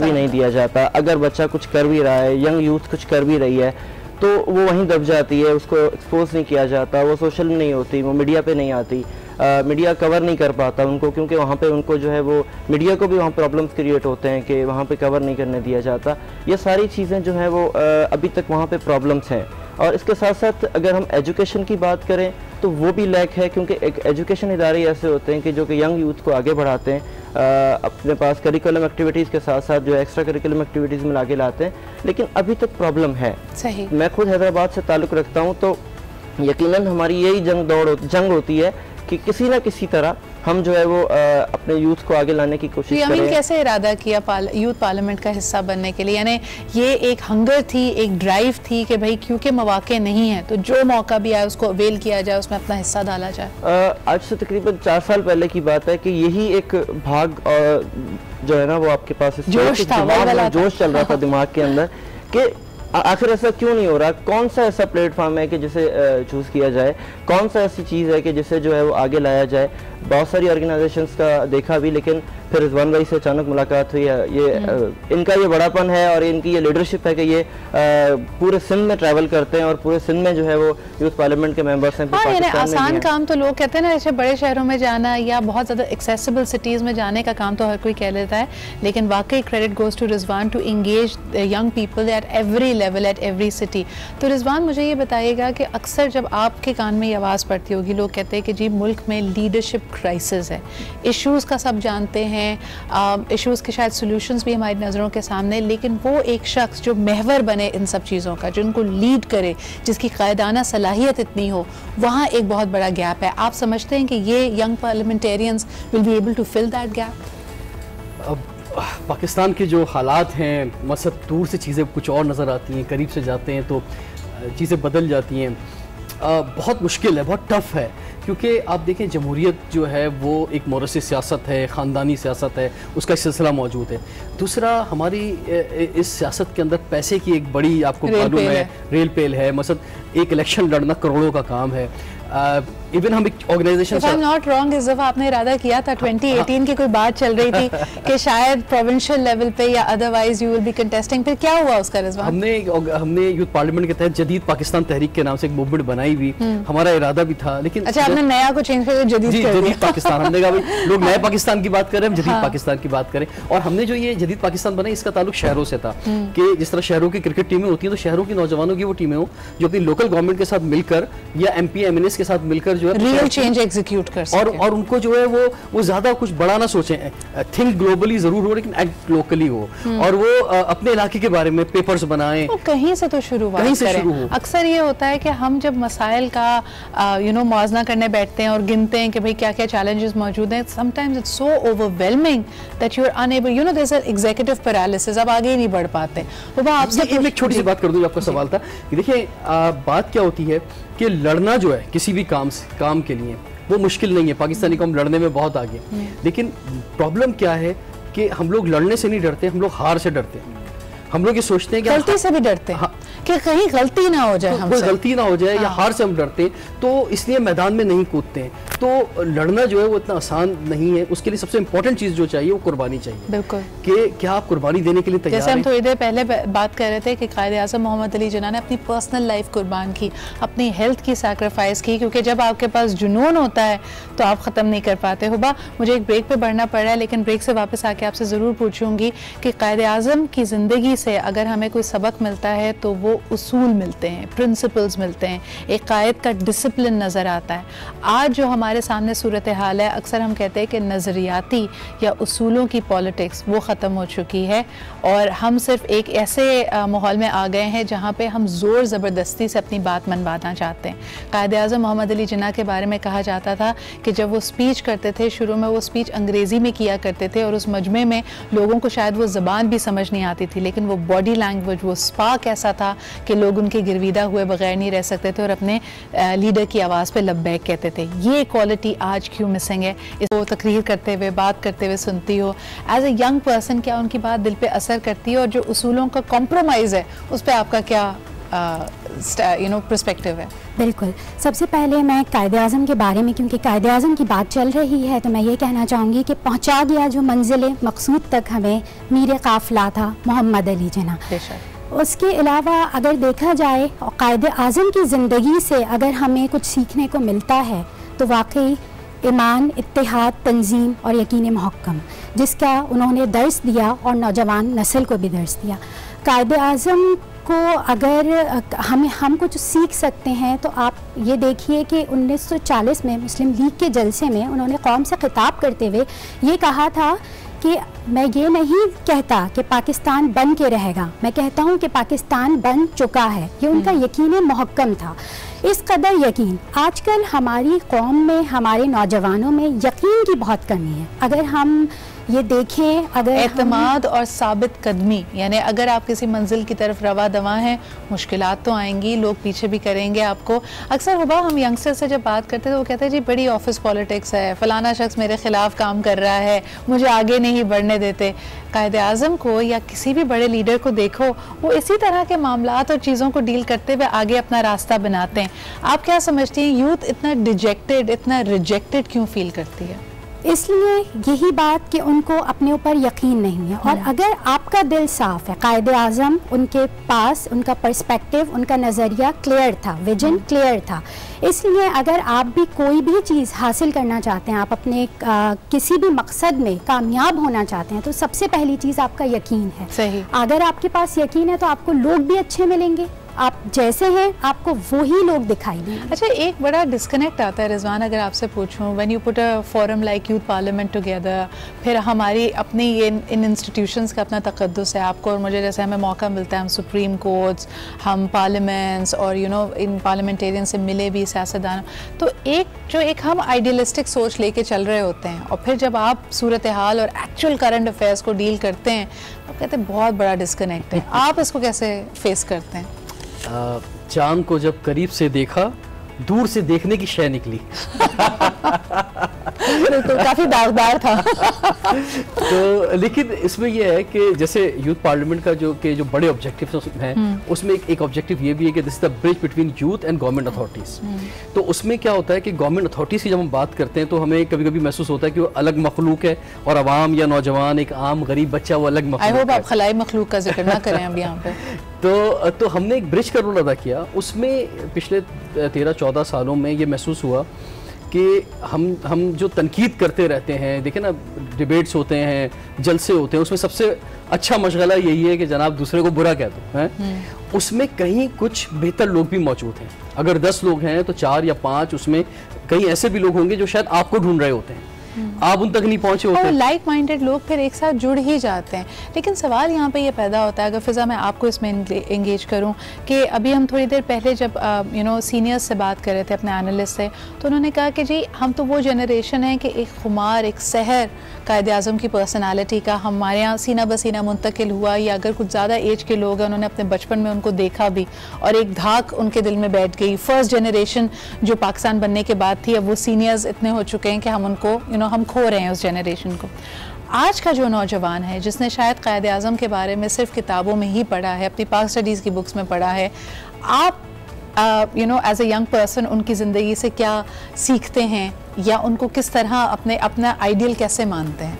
भी नहीं दिया जाता। अगर बच्चा कुछ कर भी रहा है, यंग यूथ कुछ कर भी रही है, तो वो वहीं दब जाती है, उसको एक्सपोज नहीं किया जाता, वो सोशल नहीं होती, वो मीडिया पे नहीं आती, मीडिया कवर नहीं कर पाता उनको, क्योंकि वहाँ पे उनको जो है वो मीडिया को भी वहाँ प्रॉब्लम्स क्रिएट होते हैं कि वहाँ पे कवर नहीं करने दिया जाता। ये सारी चीज़ें जो हैं वो अभी तक वहाँ पे प्रॉब्लम्स हैं। और इसके साथ साथ अगर हम एजुकेशन की बात करें तो वो भी लैक है, क्योंकि एक एजुकेशन इदारे ऐसे होते हैं कि जो कि यंग यूथ को आगे बढ़ाते हैं, अपने पास करिकुलम एक्टिविटीज़ के साथ साथ जो एक्स्ट्रा करिकुलम एक्टिविटीज़ में आगे लाते हैं, लेकिन अभी तक प्रॉब्लम है। सही। मैं खुद हैदराबाद से ताल्लुक़ रखता हूँ, तो यकीनन हमारी यही जंग होती है कि किसी ना किसी तरह हम जो है वो अपने यूथ को आगे लाने की कोशिश करें। यामीन, कैसे इरादा किया यूथ पार्लियामेंट का हिस्सा बनने के लिए? यानी ये एक हंगर थी, एक ड्राइव थी कि भाई क्योंकि मौके नहीं है तो जो मौका भी आए उसको अवेल किया जाए, उसमें अपना हिस्सा डाला जाए। आज से तकरीबन 4 साल पहले की बात है कि यही एक भाग जो है ना वो आपके पास जोश चल रहा था दिमाग के अंदर कि आखिर ऐसा क्यों नहीं हो रहा, कौन सा ऐसा प्लेटफॉर्म है कि जिसे चूज़ किया जाए, कौन सा ऐसी चीज़ है कि जिसे जो है वो आगे लाया जाए। बहुत सारी ऑर्गेनाइजेशंस का देखा भी, लेकिन फिर रिजवान भाई से अचानक मुलाकात हुई है। ये इनका ये बड़ापन है और इनकी ये लीडरशिप है कि ये पूरे सिंध में ट्रैवल करते हैं और पूरे सिंध में जो है वो यूथ पार्लियामेंट के मेंबर्स हैं। आसान काम तो लोग कहते हैं ना, जैसे बड़े शहरों में जाना या बहुत ज़्यादा एक्सेसिबल सिटीज़ में जाने का काम तो हर कोई कह लेता है, लेकिन वाकई credit goes to Rizwan to engage young people at every level, at every city. तो रिजवान, मुझे ये बताइएगा कि अक्सर जब आपके कान में ये आवाज़ पड़ती होगी, लोग कहते हैं कि जी मुल्क में लीडरशिप क्राइसिस है, इश्यूज़ का सब जानते हैं, हैं, इश्यूज़ के शायद सॉल्यूशंस भी हमारी नज़रों के सामने, लेकिन वो एक शख्स जो महवर बने इन सब चीज़ों का, जो उनको लीड करे, जिसकी कायदाना सलाहियत इतनी हो, वहाँ एक बहुत बड़ा गैप है। आप समझते हैं कि ये young parliamentarians will be able to fill that gap? अब पाकिस्तान के जो हालात हैं, मतलब दूर से चीज़ें कुछ और नज़र आती हैं, करीब से जाते हैं तो चीज़ें बदल जाती हैं। बहुत मुश्किल है, बहुत टफ़ है, क्योंकि आप देखें जमहूरियत जो है वो एक मोरसी सियासत है, ख़ानदानी सियासत है, उसका सिलसिला मौजूद है। दूसरा, हमारी इस सियासत के अंदर पैसे की एक बड़ी, आपको मालूम है, रेल पेल है। मतलब एक इलेक्शन लड़ना करोड़ों का काम है। इवन हम एक ऑर्गेनाइजेशन से नॉट रॉन्ग, इस दफा आपने इरादा किया था 2018 की कोई बात चल रही थी कि शायद प्रोविंशियल लेवल पे या otherwise you will be contesting, फिर क्या हुआ उसका रिजल्ट? हमने यूथ पार्लियामेंट के तहत जदीद पाकिस्तान तहरीक के नाम से एक मूवमेंट बनाई हुई, हमारा इरादा भी था, लेकिन अच्छा आपने नया को चेंज कर जदीद पाकिस्तान, हमने कहा भाई लोग नए पाकिस्तान की बात करें, हम जदीद पाकिस्तान की बात करें। और हमने जो ये जदीद पाकिस्तान बनाई, इसका ताल्लुक शहरों से था कि जिस तरह शहरों की क्रिकेट टीमें होती हैं, तो शहरों की नौजवानों की वो टीमें हो जो अपनी लोकल गवर्नमेंट के साथ मिलकर या MP MNAs के साथ मिलकर जो है रियल चेंज एग्जीक्यूट कर सकें, और उनको जो है वो ज्यादा कुछ बड़ा ना सोचें, थिंक ग्लोबली जरूर हो लेकिन एक्ट लोकली हो, और वो अपने इलाके के बारे में पेपर्स बनाएं। तो कहीं से तो शुरुआत करें। अक्सर ये होता है कि हम जब मसाइल का मुआवजा करने बैठते हैं और गिनते हैं कि भाई क्या क्या चैलेंजेस मौजूद हैं, sometimes it's so overwhelming that you are unable, you know there is an executive paralysis, अब आगे ही नहीं बढ़ पाते। वो आपसे एक छोटी सी बात कर दूं, जो आपका सवाल था कि देखिए बात क्या होती है कि लड़ना जो है किसी भी काम के लिए वो मुश्किल नहीं है, पाकिस्तानी कौम लड़ने में बहुत आगे, लेकिन प्रॉब्लम क्या है कि हम लोग लड़ने से नहीं डरते, हम लोग हार से डरते हैं। हम लोग ये सोचते हैं कि गलती से भी डरते हैं कि कहीं गलती ना हो जाए, कोई गलती ना हो जाए, या हार से हम डरते हैं, तो इसलिए मैदान में नहीं कूदते हैं। तो लड़ना जो है वो इतना आसान नहीं है, उसके लिए सबसे इंपॉर्टेंट चीज़ जो चाहिए वो कुर्बानी चाहिए। बिल्कुल, कि क्या आप कुर्बानी देने के लिए तैयार हैं? जैसे हम थोड़ी देर पहले बात कर रहे थे कि कायदे आज़म मोहम्मद अली जिन्ना ने अपनी पर्सनल लाइफ कुर्बान की, अपनी हेल्थ की सैक्रिफाइस की, क्योंकि जब आपके पास जुनून होता है तो आप ख़त्म नहीं कर पाते। हुबा, मुझे एक ब्रेक पे बढ़ना पड़ रहा है, लेकिन ब्रेक से वापस आके आपसे ज़रूर पूछूंगी कि कायदे आज़म की ज़िंदगी से अगर हमें कोई सबक मिलता है तो वो उसूल मिलते हैं, प्रिंसिपल्स मिलते हैं, एक कायद का डिसिप्लिन नज़र आता है। आज जो हमारे सामने सूरत हाल है, अक्सर हम कहते हैं कि नज़रियाती या उसूलों की पॉलिटिक्स वो ख़त्म हो चुकी है, और हम सिर्फ एक ऐसे माहौल में आ गए हैं जहाँ पे हम ज़ोर ज़बरदस्ती से अपनी बात मनवाना चाहते हैं। कायदे आज़म मोहम्मद अली जिन्ना के बारे में कहा जाता था कि जब वो स्पीच करते थे, शुरू में वो स्पीच अंग्रेज़ी में किया करते थे, और उस मजमे में लोगों को शायद वो ज़बान भी समझ नहीं आती थी, लेकिन वो बॉडी लैंग्वेज, वो स्पार्क ऐसा था कि लोग उनके गिरविदा हुए बगैर नहीं रह सकते थे और अपने लीडर की आवाज़ पे लब्बैक कहते थे। ये क्वालिटी आज क्यों मिसिंग है? इसको तकरीर करते हुए, बात करते हुए सुनती हो, एज ए यंग पर्सन क्या उनकी बात दिल पे असर करती है, और जो उसूलों का कॉम्प्रोमाइज़ है उस पर आपका क्या पर्सपेक्टिव है? बिल्कुल, सबसे पहले मैं कायदे आज़म के बारे में, क्योंकि कायदे आज़म की बात चल रही है, तो मैं ये कहना चाहूँगी कि पहुँचा गया जो मंजिल मकसूद तक हमें मीर काफ़िला था मोहम्मद अली जिन्ना। उसके अलावा अगर देखा जाए कायदे आज़म की ज़िंदगी से अगर हमें कुछ सीखने को मिलता है तो वाकई ईमान, इत्तेहाद, तंजीम और यकीन मुहक्कम, जिसका उन्होंने दर्स दिया और नौजवान नस्ल को भी दर्स दिया। कायदे आज़म को अगर हम कुछ सीख सकते हैं तो आप ये देखिए कि 1940 में मुस्लिम लीग के जलसे में उन्होंने कौम से खिताब करते हुए ये कहा था कि मैं ये नहीं कहता कि पाकिस्तान बन के रहेगा, मैं कहता हूँ कि पाकिस्तान बन चुका है। ये उनका यकीन मुहक्कम था। इस कदर यकीन आजकल हमारी कौम में, हमारे नौजवानों में यकीन की बहुत कमी है। अगर हम ये देखें, अगर एतमाद और साबित कदमी, यानी अगर आप किसी मंजिल की तरफ रवा दवा हैं, मुश्किलात तो आएंगी, लोग पीछे भी करेंगे आपको। अक्सर हुआ हम यंगस्टर से जब बात करते हैं तो वो कहते हैं जी बड़ी ऑफिस पॉलिटिक्स है, फलाना शख्स मेरे खिलाफ काम कर रहा है, मुझे आगे नहीं बढ़ने देते। कायदे आज़म को या किसी भी बड़े लीडर को देखो, वो इसी तरह के मामलात और चीज़ों को डील करते हुए आगे अपना रास्ता बनाते हैं। आप क्या समझती हैं, यूथ इतना डिजेक्टेड, इतना रिजेक्टेड क्यों फील करती है? इसलिए यही बात कि उनको अपने ऊपर यकीन नहीं है। और अगर आपका दिल साफ है, कायदे आज़म उनके पास उनका पर्सपेक्टिव, उनका नज़रिया क्लियर था, विजन क्लियर था। इसलिए अगर आप भी कोई भी चीज़ हासिल करना चाहते हैं, आप अपने किसी भी मकसद में कामयाब होना चाहते हैं, तो सबसे पहली चीज़ आपका यकीन है। सही। अगर आपके पास यकीन है तो आपको लोग भी अच्छे मिलेंगे, आप जैसे हैं आपको वही लोग दिखाई देंगे। अच्छा, एक बड़ा डिस्कनेक्ट आता है रिजवान, अगर आपसे पूछूं, when you put a forum like youth parliament together, फिर हमारी अपनी ये इन इंस्टीट्यूशंस का अपना तकद्दुस है, आपको और मुझे, जैसे हमें मौका मिलता है, हम सुप्रीम कोर्ट्स, हम पार्लियामेंट्स और इन पार्लियामेंटेरियन से मिले भी, सियासतदान, तो एक हम आइडियलिस्टिक सोच लेके चल रहे होते हैं, और फिर जब आप सूरत हाल और एक्चुअल करंट अफेयर्स को डील करते हैं तो कहते हैं बहुत बड़ा डिस्कनेक्ट है। आप इसको कैसे फेस करते हैं? चांद को जब करीब से देखा, दूर से देखने की शय निकली। तो काफी दागदार था। तो लेकिन इसमें यह है कि जैसे यूथ पार्लियामेंट का जो बड़े ऑब्जेक्टिव्स हैं, उसमें एक ऑब्जेक्टिव ये भी है कि this is the bridge between youth and government authorities. तो उसमें क्या होता है कि गवर्नमेंट अथॉरिटीज की जब हम बात करते हैं तो हमें कभी कभी महसूस होता है कि वो अलग मखलूक है और आवाम या नौजवान, एक आम गरीब बच्चा, वो अलग मखलूक है। आई होप आप खलाई मखलूक का जिक्र ना करें अब यहाँ पे। तो हमने एक ब्रिज का रोल अदा किया। उसमें पिछले 13-14 सालों में ये महसूस हुआ कि हम जो तनकीद करते रहते हैं, देखें ना, डिबेट्स होते हैं, जलसे होते हैं, उसमें सबसे अच्छा मशगला यही है कि जनाब दूसरे को बुरा कह दो, हैं? उसमें कहीं कुछ बेहतर लोग भी मौजूद हैं। अगर 10 लोग हैं तो 4 या 5 उसमें कहीं ऐसे भी लोग होंगे जो शायद आपको ढूंढ रहे होते हैं, आप उन तक नहीं पहुंचे होते, और लाइक माइंडेड लोग फिर एक साथ जुड़ ही जाते हैं। लेकिन सवाल यहाँ पे ये पैदा होता है, अगर फिजा मैं आपको इसमें एंगेज करूँ, कि अभी हम थोड़ी देर पहले जब सीनियर्स से बात कर रहे थे, अपने एनालिस्ट से, तो उन्होंने कहा कि जी हम तो वो जनरेशन है कि एक खुमार, एक सहर कायद आज़म की पर्सनालिटी का हमारे यहाँ सीना बसीना मुंतकिल हुआ, या अगर कुछ ज़्यादा एज के लोग हैं उन्होंने अपने बचपन में उनको देखा भी और एक धाक उनके दिल में बैठ गई। फर्स्ट जनरेशन जो पाकिस्तान बनने के बाद थी, अब वो सीनियर्स इतने हो चुके हैं कि हम उनको हम खो रहे हैं उस जनरेशन को। आज का जो नौजवान है जिसने शायद कायद आज़म के बारे में सिर्फ किताबों में ही पढ़ा है, अपनी पाक स्टडीज़ की बुक्स में पढ़ा है, आप एज ए यंग पर्सन उनकी ज़िंदगी से क्या सीखते हैं, या उनको किस तरह अपना आइडियल कैसे मानते हैं?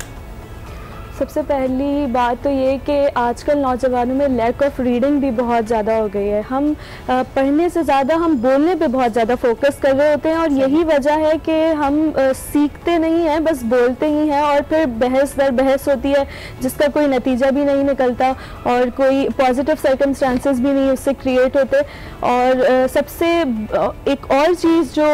सबसे पहली बात तो ये कि आजकल नौजवानों में लैक ऑफ रीडिंग भी बहुत ज़्यादा हो गई है। हम पढ़ने से ज़्यादा हम बोलने पे बहुत ज़्यादा फोकस कर रहे होते हैं, और यही वजह है कि हम सीखते नहीं हैं, बस बोलते ही हैं, और फिर बहस दर बहस होती है जिसका कोई नतीजा भी नहीं निकलता और कोई पॉजिटिव सर्कमस्टांसेस भी नहीं उससे क्रिएट होते। और सबसे एक और चीज़ जो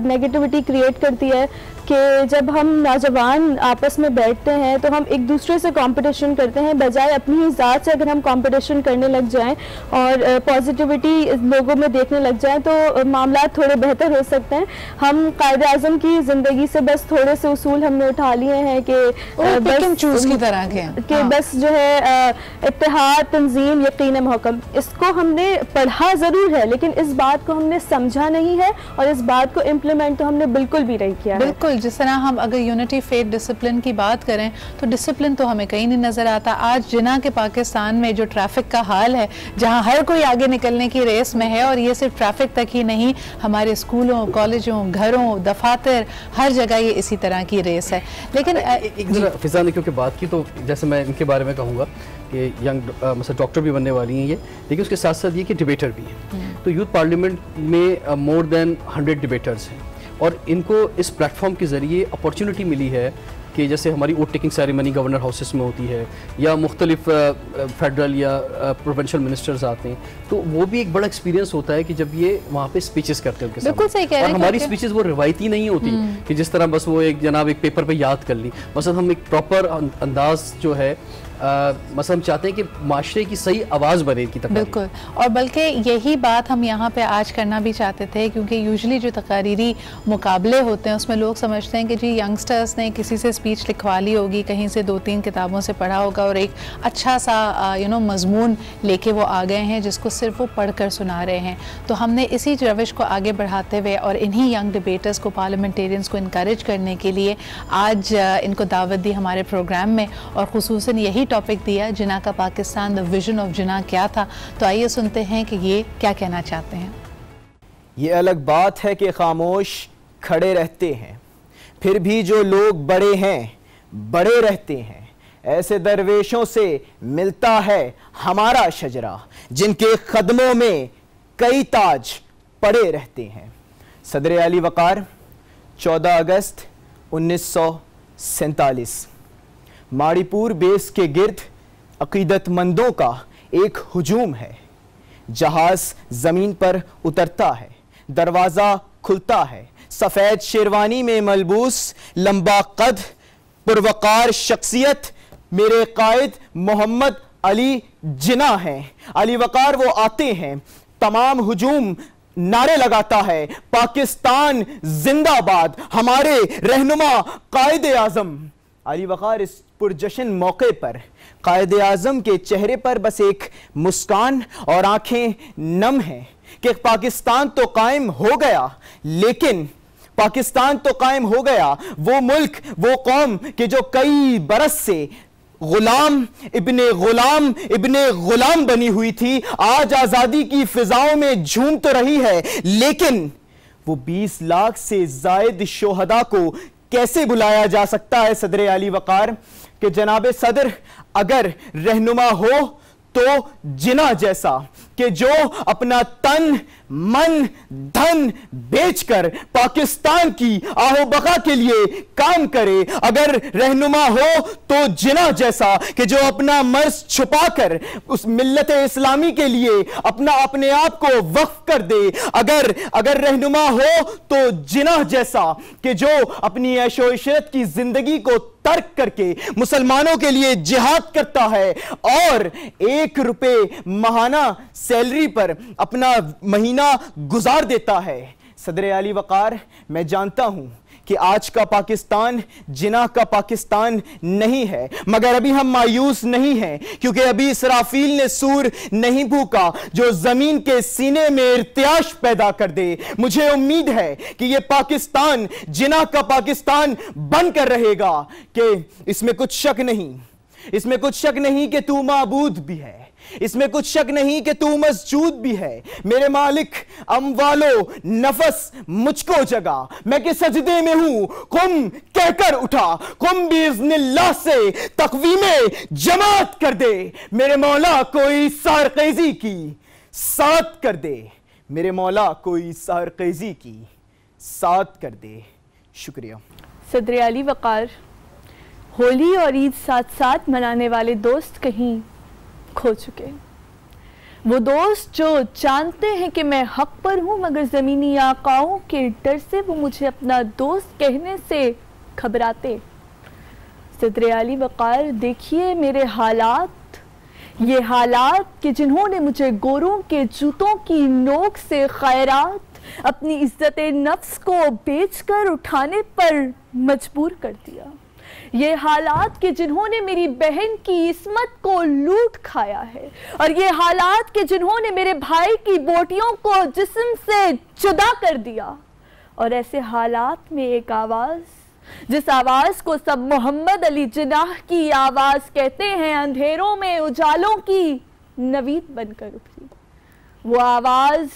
नेगेटिविटी क्रिएट करती है कि जब हम नौजवान आपस में बैठते हैं तो हम एक दूसरे से कंपटीशन करते हैं, बजाय अपनी ही ज़ात से अगर हम कंपटीशन करने लग जाएं और पॉजिटिविटी लोगों में देखने लग जाएं तो मामला थोड़े बेहतर हो सकते हैं। हम कायद आज़म की ज़िंदगी से बस थोड़े से उसूल हमने उठा लिए हैं कि बस चूज़ की तरह के बस जो है इत्तेहाद, तंजीम, यकीन, महकम, इसको हमने पढ़ा ज़रूर है लेकिन इस बात को हमने समझा नहीं है और इस बात को इम्प्लीमेंट तो हमने बिल्कुल भी नहीं किया। बिल्कुल, जिस तरह हम अगर यूनिटी, फेथ, डिसिप्लिन की बात करें तो डिसिप्लिन तो हमें कहीं नहीं नज़र आता। आज जिना के पाकिस्तान में जो ट्रैफिक का हाल है, जहां हर कोई आगे निकलने की रेस में है, और ये सिर्फ ट्रैफिक तक ही नहीं, हमारे स्कूलों, कॉलेजों, घरों, दफातर, हर जगह ये इसी तरह की रेस है। लेकिन एक फिजा ने क्योंकि बात की, तो जैसे मैं इनके बारे में कहूँगा कि यंग मतलब डॉक्टर भी बनने वाली हैं ये, लेकिन उसके साथ साथ ये कि डिबेटर भी हैं। तो यूथ पार्लियामेंट में मोर देन 100 डिबेटर्स हैं, और इनको इस प्लेटफॉर्म के ज़रिए अपॉर्चुनिटी मिली है कि जैसे हमारी vote taking ceremony governor houses में होती है, या मुख्तलिफ फेडरल या प्रोविंशियल मिनिस्टर्स आते हैं, तो वो भी एक बड़ा एक्सपीरियंस होता है कि जब ये वहाँ पे स्पीचेस करते हैं उनके सामने। और हमारी स्पीचेस वो रिवायती नहीं होती कि जिस तरह बस वो एक जनाब एक पेपर पे याद कर ली, मतलब हम एक प्रॉपर अंदाज जो है मतलब हम चाहते हैं कि माशरे की सही आवाज़ बने की तकरीर। बिल्कुल, और बल्कि यही बात हम यहाँ पे आज करना भी चाहते थे, क्योंकि यूजुअली जो तकारीरी मुकाबले होते हैं उसमें लोग समझते हैं कि जी यंगस्टर्स ने किसी से स्पीच लिखवा ली होगी, कहीं से 2-3 किताबों से पढ़ा होगा और एक अच्छा सा मजमून लेके वो आ गए हैं जिसको सिर्फ वो पढ़ कर सुना रहे हैं। तो हमने इसी रविश को आगे बढ़ाते हुए और इन्हीं यंग डिबेटर्स को, पार्लियामेंटेरियंस को इनकरेज करने के लिए आज इनको दावत दी हमारे प्रोग्राम में, और ख़ुसूसन यही टॉपिक दिया, जिना का पाकिस्तान, द विजन ऑफ जिना क्या था। तो आइए सुनते हैं कि ये क्या कहना चाहते हैं। ये अलग बात है कि खामोश खड़े रहते हैं, फिर भी जो लोग बड़े हैं बड़े रहते हैं। ऐसे दरवेशों से मिलता है हमारा शजरा, जिनके कदमों में कई ताज पड़े रहते हैं। सदर अली वक़ार, 14 अगस्त 1947। माड़ीपुर बेस के गिर्द अकीदतमंदों का एक हुजूम है। जहाज जमीन पर उतरता है, दरवाजा खुलता है, सफेद शेरवानी में मलबूस, लंबा कद, पुरवकार शख्सियत मेरे कायद मोहम्मद अली जिना हैं। अली वकार वो आते हैं, तमाम हुजूम नारे लगाता है, पाकिस्तान जिंदाबाद, हमारे रहनुमा कायद आजम। अली वकार इस पुरजशन मौके पर कायद आजम के चेहरे पर बस एक मुस्कान और आंखें नम हैं कि पाकिस्तान तो कायम हो गया, लेकिन पाकिस्तान तो कायम हो गया, वो मुल्क, वो कौम कि जो कई बरस से गुलाम इब्ने गुलाम बनी हुई थी, आज आजादी की फिजाओं में झूम तो रही है, लेकिन वो 20 लाख से जायद शोहदा को कैसे बुलाया जा सकता है सदर अली वकार कि जनाब सदर अगर रहनुमा हो तो जिना जैसा कि जो अपना तन मन धन बेचकर पाकिस्तान की आहो बका के लिए काम करे, अगर रहनुमा हो तो जिना जैसा कि जो अपना मर्ज छुपाकर उस मिल्लत इस्लामी के लिए अपने आप को वक्फ कर दे, अगर रहनुमा हो तो जिना जैसा कि जो अपनी ऐशो इशरत की जिंदगी को तर्क करके मुसलमानों के लिए जिहाद करता है और 1 रुपए माहाना सैलरी पर अपना महीना गुजार देता है। सदर अली वकार, मैं जानता हूं कि आज का पाकिस्तान जिना का पाकिस्तान नहीं है, मगर अभी हम मायूस नहीं हैं, क्योंकि अभी इसराफील ने सूर नहीं भूका जो जमीन के सीने में इर्तियाश पैदा कर दे। मुझे उम्मीद है कि यह पाकिस्तान जिना का पाकिस्तान बनकर रहेगा, कि इसमें कुछ शक नहीं कि तू माबूद भी है, इसमें कुछ शक नहीं कि तू मस्जूद भी है। मेरे मालिक अमवालो नफस मुझको जगा, मैं के सजदे में हूं, कुम कहकर उठा, कुम बिइज़्निल्लाह से तकवीमे जमात कर दे। मेरे मौला कोई सारक़ैज़ी की साथ कर दे, मेरे मौला कोई सारक़ैज़ी की साथ कर दे। शुक्रिया। सदर अली वकार, होली और ईद साथ साथ मनाने वाले दोस्त कहीं खो चुके, वो दोस्त जो जानते हैं कि मैं हक पर हूं, मगर ज़मीनी आकाओं के डर से वो मुझे अपना दोस्त कहने से घबराते। सदर अली वकार, देखिए मेरे हालात, ये हालात कि जिन्होंने मुझे गोरों के जूतों की नोक से खैरात अपनी इज्जत नफ्स को बेचकर उठाने पर मजबूर कर दिया। ये हालात कि जिन्होंने मेरी बहन की इस्मत को लूट खाया है, और ये हालात कि जिन्होंने मेरे भाई की बोटियों को जिस्म से जुदा कर दिया। और ऐसे हालात में एक आवाज़, जिस आवाज़ को सब मोहम्मद अली जिनाह की आवाज़ कहते हैं, अंधेरों में उजालों की नवीद बनकर उभरी। वो आवाज़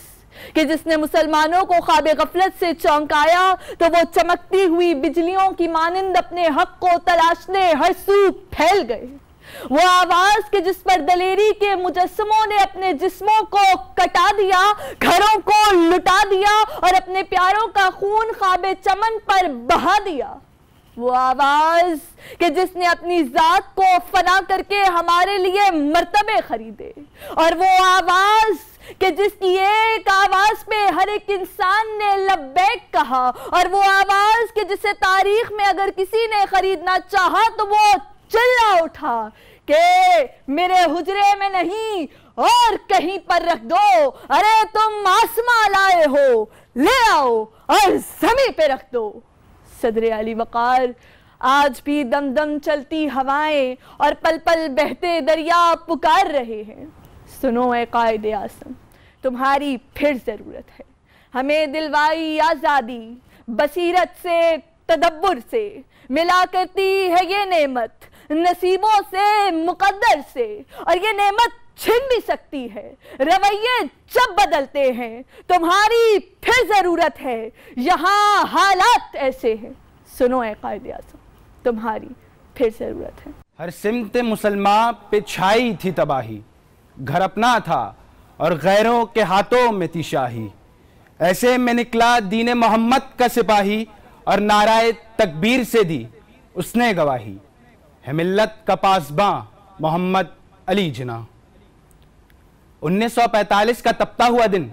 कि जिसने मुसलमानों को ख्वाबे गफलत से चौंकाया, तो वो चमकती हुई बिजलियों की मानिंद अपने हक को तलाशने हर सू फैल गए। वो आवाज कि जिस पर दलेरी के मुजस्समों ने अपने जिस्मों को कटा दिया, घरों को लुटा दिया और अपने प्यारों का खून ख्वाबे चमन पर बहा दिया। वो आवाज कि जिसने अपनी जात को फना करके हमारे लिए मर्तबे खरीदे, और वो आवाज कि जिसकी एक आवाज पे हर एक इंसान ने लब्बैक कहा, और वो आवाज कि जिसे तारीख में अगर किसी ने खरीदना चाहा तो वो चिल्ला उठा कि मेरे हुजरे में नहीं और कहीं पर रख दो, अरे तुम आसमां लाए हो, ले आओ और जमीन पे रख दो। सदर अली वकार, आज भी दम दम चलती हवाएं और पल पल बहते दरिया पुकार रहे हैं। सुनो ए कायद आज़म, तुम्हारी फिर जरूरत है। हमें दिलवाई आज़ादी बसीरत से तदब्बुर से मिला करती है ये नेमत, नसीबों से मुकद्दर से, और ये नेमत छिन भी सकती है। रवैये जब बदलते हैं तुम्हारी फिर जरूरत है, यहाँ हालात ऐसे हैं। सुनो ए कायद आज़म, तुम्हारी फिर जरूरत है। हर सिमत मुसलमान पे छाई थी तबाही, घर अपना था और गैरों के हाथों में थी शाही। ऐसे में निकला दीन मोहम्मद का सिपाही और नाराए तकबीर से दी उसने गवाही। है मिल्लत का पासबां मोहम्मद अली जिना। 1945 का तपता हुआ दिन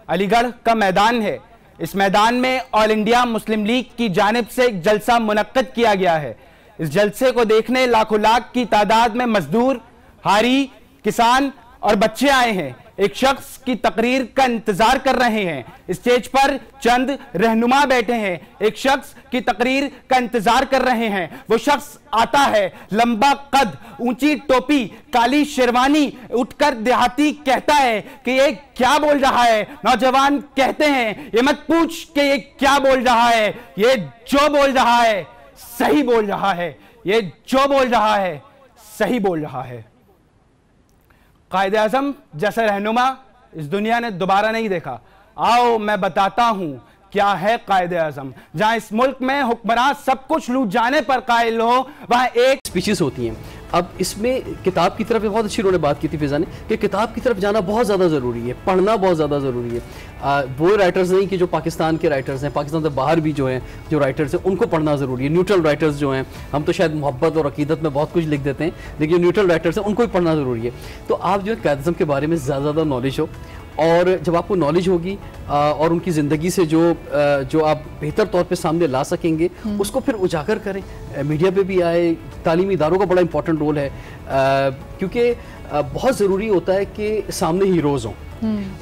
अलीगढ़ का मैदान है। इस मैदान में ऑल इंडिया मुस्लिम लीग की जानिब से एक जलसा मुनक्कद किया गया है। इस जलसे को देखने लाखों लाख की तादाद में मजदूर, हारी, किसान और बच्चे आए हैं। एक शख्स की तकरीर का इंतजार कर रहे हैं। स्टेज पर चंद रहनुमा बैठे हैं, एक शख्स की तकरीर का इंतजार कर रहे हैं। वो शख्स आता है, लंबा कद, ऊंची टोपी, काली शेरवानी, उठकर देहाती कहता है कि ये क्या बोल रहा है। नौजवान कहते हैं ये मत पूछ कि ये क्या बोल रहा है, ये जो बोल रहा है सही बोल रहा है, ये जो बोल रहा है सही बोल रहा है। कायदे आज़म जैसा रहनुमा इस दुनिया ने दोबारा नहीं देखा। आओ मैं बताता हूं क्या है कायदे आज़म। जहां इस मुल्क में हुक्मरान सब कुछ लूट जाने पर कायल हो, वहां एक स्पीचेस होती हैं। अब इसमें किताब की तरफ बहुत अच्छी उन्होंने बात की थी फिजा ने कि किताब की तरफ जाना बहुत ज़्यादा ज़रूरी है, पढ़ना बहुत ज़्यादा ज़रूरी है। वो राइटर्स नहीं कि जो पाकिस्तान के राइटर्स हैं, पाकिस्तान से बाहर भी जो हैं जो राइटर्स हैं उनको पढ़ना ज़रूरी है। न्यूट्रल राइटर्स जो हैं, हम तो शायद मोहब्बत और अकीदत में बहुत कुछ लिख देते हैं, लेकिन न्यूट्रल राइटर्स हैं उनको भी पढ़ना ज़रूरी है। तो आप जो है कायद-ए-आज़म के बारे में ज़्यादा नॉलेज हो, और जब आपको नॉलेज होगी और उनकी ज़िंदगी से जो आप बेहतर तौर पे सामने ला सकेंगे उसको फिर उजागर करें। मीडिया पे भी आए, तालीमी इदारों का बड़ा इंपॉर्टेंट रोल है, क्योंकि बहुत ज़रूरी होता है कि सामने हीरोज़ हों।